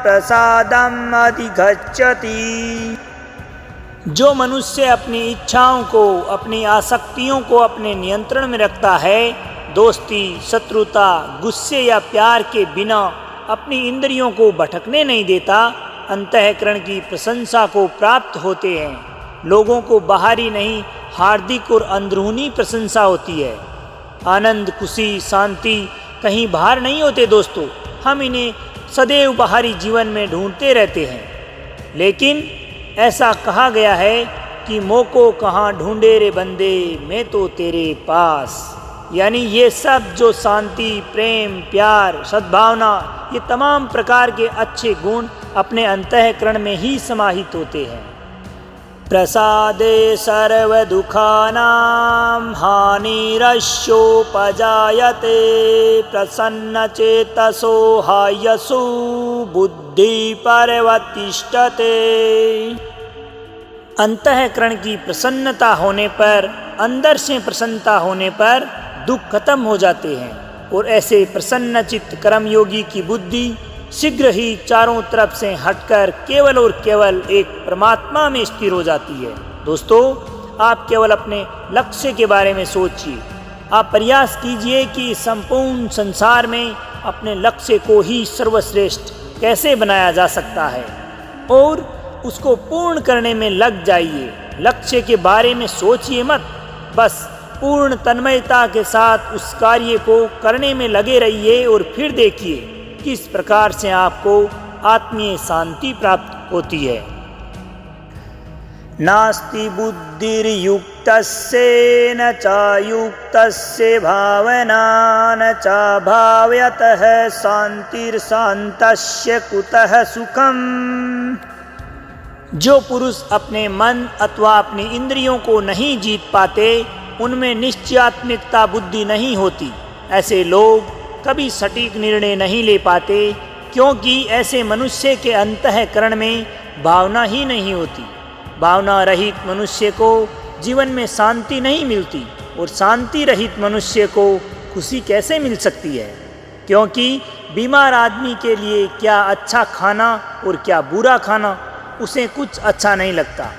S1: प्रसादम् अधिगच्छति। जो मनुष्य अपनी इच्छाओं को, अपनी आसक्तियों को अपने नियंत्रण में रखता है, दोस्ती, शत्रुता, गुस्से या प्यार के बिना अपनी इंद्रियों को भटकने नहीं देता, अंतःकरण की प्रशंसा को प्राप्त होते हैं। लोगों को बाहरी नहीं, हार्दिक और अंदरूनी प्रशंसा होती है। आनंद, खुशी, शांति कहीं बाहर नहीं होते दोस्तों, हम इन्हें सदैव बाहरी जीवन में ढूंढते रहते हैं। लेकिन ऐसा कहा गया है कि मोको कहाँ ढूंढे रे बंदे, मैं तो तेरे पास। यानी ये सब जो शांति, प्रेम, प्यार, सद्भावना, ये तमाम प्रकार के अच्छे गुण अपने अंतःकरण में ही समाहित होते हैं। प्रसादे सर्व दुखानां हानिरस्योपजायते प्रसन्न चेतसो हायसु बुद्धि परवतिष्ठते। अंतःकरण की प्रसन्नता होने पर, अंदर से प्रसन्नता होने पर दुख खत्म हो जाते हैं और ऐसे प्रसन्न चित्त कर्मयोगी की बुद्धि शीघ्र ही चारों तरफ से हटकर केवल और केवल एक परमात्मा में स्थिर हो जाती है। दोस्तों, आप केवल अपने लक्ष्य के बारे में सोचिए। आप प्रयास कीजिए कि संपूर्ण संसार में अपने लक्ष्य को ही सर्वश्रेष्ठ कैसे बनाया जा सकता है और उसको पूर्ण करने में लग जाइए। लक्ष्य के बारे में सोचिए मत, बस पूर्ण तन्मयता के साथ उस कार्य को करने में लगे रहिए और फिर देखिए किस प्रकार से आपको आत्मीय शांति प्राप्त होती है। नास्ति बुद्धिर्युक्तस्य न चायुक्तस्य भावना न चाभाव्यतः शांतिर्शान्तस्य कुतः सुखम्। जो पुरुष अपने मन अथवा अपनी इंद्रियों को नहीं जीत पाते, उनमें निश्चयात्मिकता बुद्धि नहीं होती। ऐसे लोग कभी सटीक निर्णय नहीं ले पाते, क्योंकि ऐसे मनुष्य के अंतःकरण में भावना ही नहीं होती। भावना रहित मनुष्य को जीवन में शांति नहीं मिलती, और शांति रहित मनुष्य को खुशी कैसे मिल सकती है? क्योंकि बीमार आदमी के लिए क्या अच्छा खाना और क्या बुरा खाना, उसे कुछ अच्छा नहीं लगता।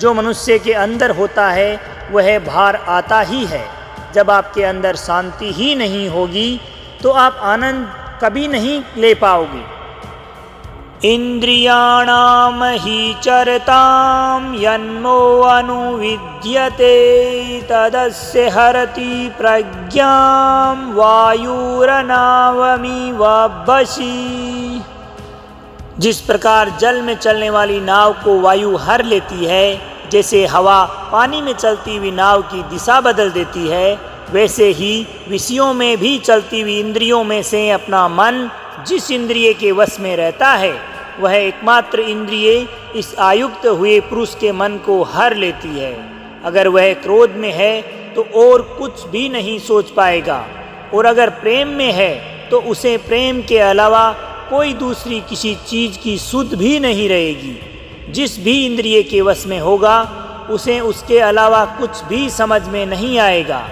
S1: जो मनुष्य के अंदर होता है वह बाहर आता ही है। जब आपके अंदर शांति ही नहीं होगी तो आप आनंद कभी नहीं ले पाओगे। इंद्रियाणाम हि चरतां यन्मो अनुविद्यते तदस्य हरति प्रज्ञां वायुरनावमिव वशी। जिस प्रकार जल में चलने वाली नाव को वायु हर लेती है, जैसे हवा पानी में चलती हुई नाव की दिशा बदल देती है, वैसे ही विषयों में भी चलती हुई इंद्रियों में से अपना मन जिस इंद्रिय के वश में रहता है, वह एकमात्र इंद्रिय इस आयुक्त हुए पुरुष के मन को हर लेती है। अगर वह क्रोध में है तो और कुछ भी नहीं सोच पाएगा, और अगर प्रेम में है तो उसे प्रेम के अलावा कोई दूसरी किसी चीज़ की सुध भी नहीं रहेगी। जिस भी इंद्रिय के वश में होगा उसे उसके अलावा कुछ भी समझ में नहीं आएगा।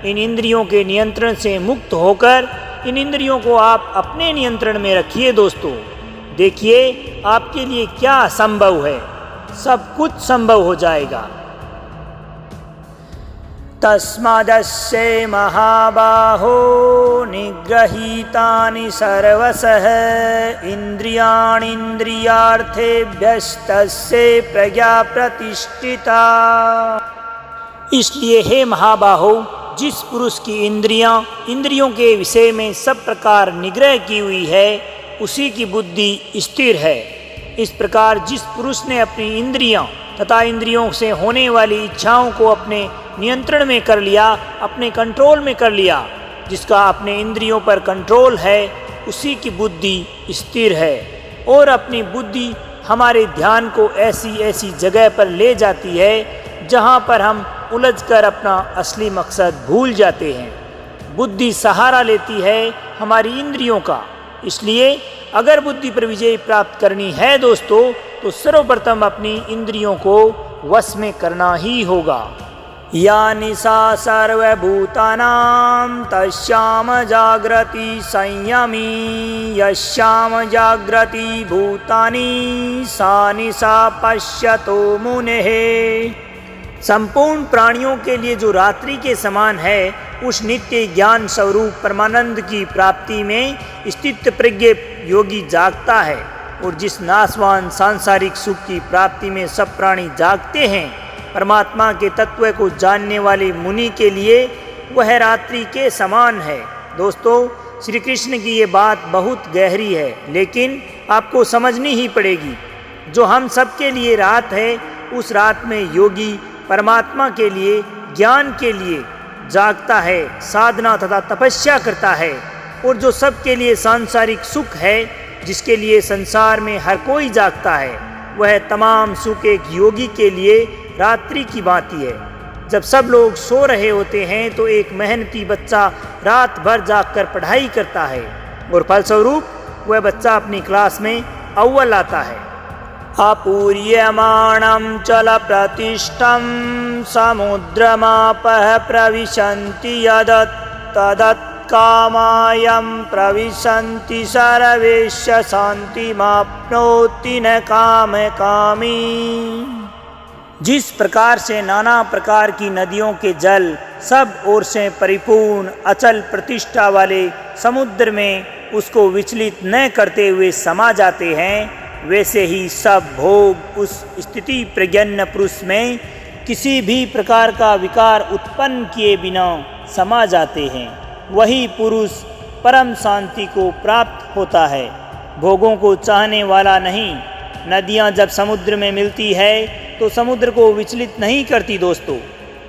S1: इन इंद्रियों के नियंत्रण से मुक्त होकर इन इंद्रियों को आप अपने नियंत्रण में रखिए। दोस्तों देखिए, आपके लिए क्या असंभव है, सब कुछ संभव हो जाएगा। तस्मादस्य महाबाहो निगृहीतानि सर्वशः इंद्रियाणीन्द्रियार्थेभ्यस्तस्य प्रज्ञा प्रतिष्ठिता। इसलिए हे महाबाहो, जिस पुरुष की इंद्रियों के विषय में सब प्रकार निग्रह की हुई है, उसी की बुद्धि स्थिर है। इस प्रकार जिस पुरुष ने अपनी इंद्रियां तथा इंद्रियों से होने वाली इच्छाओं को अपने नियंत्रण में कर लिया, अपने कंट्रोल में कर लिया, जिसका अपने इंद्रियों पर कंट्रोल है, उसी की बुद्धि स्थिर है। और अपनी बुद्धि हमारे ध्यान को ऐसी ऐसी जगह पर ले जाती है जहाँ पर हम उलझकर अपना असली मकसद भूल जाते हैं। बुद्धि सहारा लेती है हमारी इंद्रियों का। इसलिए अगर बुद्धि पर विजय प्राप्त करनी है दोस्तों, तो सर्वप्रथम अपनी इंद्रियों को वश में करना ही होगा। या निशा सर्वभूतानां तस्याम जागृति संयमी यस्याम जागृति भूतानि सा निशा पश्यतो मुनेः। संपूर्ण प्राणियों के लिए जो रात्रि के समान है, उस नित्य ज्ञान स्वरूप परमानंद की प्राप्ति में स्थित प्रज्ञ योगी जागता है। और जिस नाशवान सांसारिक सुख की प्राप्ति में सब प्राणी जागते हैं, परमात्मा के तत्व को जानने वाले मुनि के लिए वह रात्रि के समान है। दोस्तों, श्री कृष्ण की ये बात बहुत गहरी है, लेकिन आपको समझनी ही पड़ेगी। जो हम सब के लिए रात है, उस रात में योगी परमात्मा के लिए, ज्ञान के लिए जागता है, साधना तथा तपस्या करता है। और जो सबके लिए सांसारिक सुख है, जिसके लिए संसार में हर कोई जागता है, वह तमाम सुख एक योगी के लिए रात्रि की भांति है। जब सब लोग सो रहे होते हैं तो एक मेहनती बच्चा रात भर जागकर पढ़ाई करता है, और फलस्वरूप वह बच्चा अपनी क्लास में अव्वल आता है। अपूर्यमाणं चल प्रतिष्ठं समुद्रमापः प्रविशन्ति यदत् तदत् कामायं प्रविशन्ति सर्वेश शान्तिमाप्नोति न कामकामी। जिस प्रकार से नाना प्रकार की नदियों के जल सब ओर से परिपूर्ण अचल प्रतिष्ठा वाले समुद्र में उसको विचलित न करते हुए समा जाते हैं, वैसे ही सब भोग उस स्थिति प्रज्ञान पुरुष में किसी भी प्रकार का विकार उत्पन्न किए बिना समा जाते हैं। वही पुरुष परम शांति को प्राप्त होता है, भोगों को चाहने वाला नहीं। नदियाँ जब समुद्र में मिलती है तो समुद्र को विचलित नहीं करती। दोस्तों,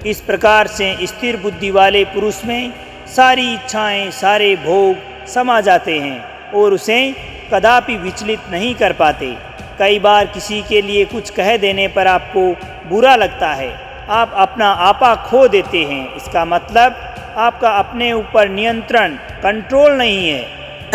S1: इस प्रकार से स्थिर बुद्धि वाले पुरुष में सारी इच्छाएं, सारे भोग समा जाते हैं और उसे कदापि विचलित नहीं कर पाते। कई बार किसी के लिए कुछ कह देने पर आपको बुरा लगता है, आप अपना आपा खो देते हैं। इसका मतलब आपका अपने ऊपर नियंत्रण, कंट्रोल नहीं है।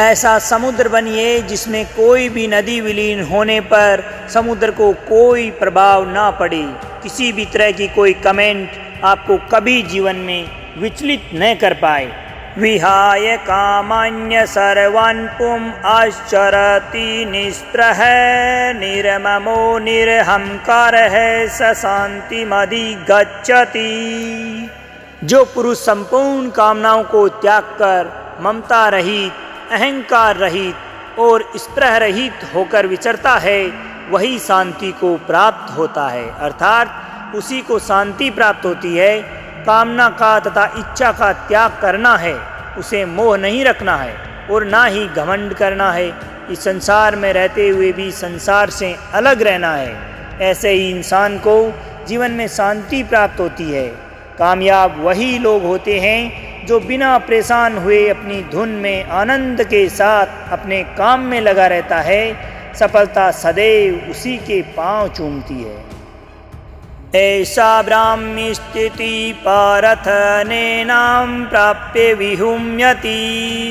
S1: ऐसा समुद्र बनिए जिसमें कोई भी नदी विलीन होने पर समुद्र को कोई प्रभाव ना पड़े, किसी भी तरह की कोई कमेंट आपको कभी जीवन में विचलित न कर पाए। विहाय कामान्य सर्वान् पुम आश्चरति निस्पृह निर्ममो निरहंकार स शांतिमधिगच्छति। जो पुरुष संपूर्ण कामनाओं को त्याग कर ममता रहित, अहंकार रहित और स्पृह रहित होकर विचरता है, वही शांति को प्राप्त होता है, अर्थात उसी को शांति प्राप्त होती है। कामना का तथा इच्छा का त्याग करना है, उसे मोह नहीं रखना है और ना ही घमंड करना है। इस संसार में रहते हुए भी संसार से अलग रहना है। ऐसे ही इंसान को जीवन में शांति प्राप्त होती है। कामयाब वही लोग होते हैं जो बिना परेशान हुए अपनी धुन में आनंद के साथ अपने काम में लगा रहता है। सफलता सदैव उसी के पांव चूमती है। ऐसा ब्राह्मी स्थिति पारथ नैनां प्राप्य विहुम्यति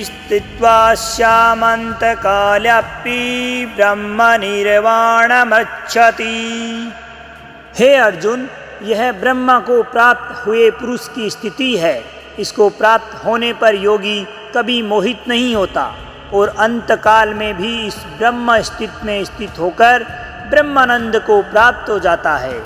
S1: स्थित्वा श्यामंत काल्यापि ब्रह्म निर्वाणमच्छति। हे अर्जुन, यह ब्रह्मा को प्राप्त हुए पुरुष की स्थिति है। इसको प्राप्त होने पर योगी कभी मोहित नहीं होता और अंतकाल में भी इस ब्रह्म स्थिति में स्थित होकर ब्रह्मानंद को प्राप्त हो जाता है।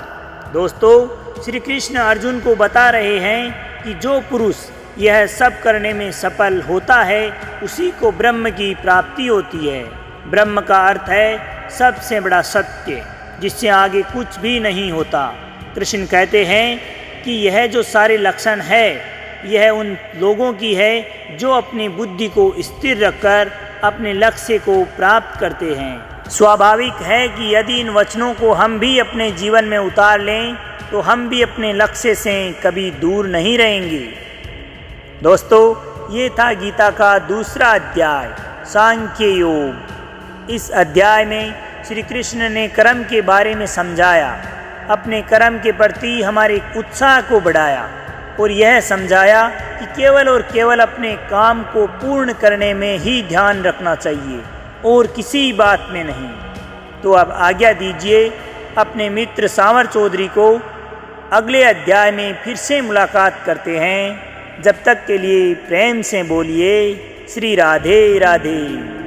S1: दोस्तों, श्री कृष्ण अर्जुन को बता रहे हैं कि जो पुरुष यह सब करने में सफल होता है, उसी को ब्रह्म की प्राप्ति होती है। ब्रह्म का अर्थ है सबसे बड़ा सत्य, जिससे आगे कुछ भी नहीं होता। कृष्ण कहते हैं कि यह जो सारे लक्षण है, यह उन लोगों की है जो अपनी बुद्धि को स्थिर रखकर अपने लक्ष्य को प्राप्त करते हैं। स्वाभाविक है कि यदि इन वचनों को हम भी अपने जीवन में उतार लें तो हम भी अपने लक्ष्य से कभी दूर नहीं रहेंगे। दोस्तों, ये था गीता का दूसरा अध्याय, सांख्य योग। इस अध्याय में श्री कृष्ण ने कर्म के बारे में समझाया, अपने कर्म के प्रति हमारे उत्साह को बढ़ाया और यह समझाया कि केवल और केवल अपने काम को पूर्ण करने में ही ध्यान रखना चाहिए और किसी बात में नहीं। तो अब आज्ञा दीजिए अपने मित्र सांवर चौधरी को अगले अध्याय में फिर से मुलाकात करते हैं। जब तक के लिए प्रेम से बोलिए श्री राधे राधे।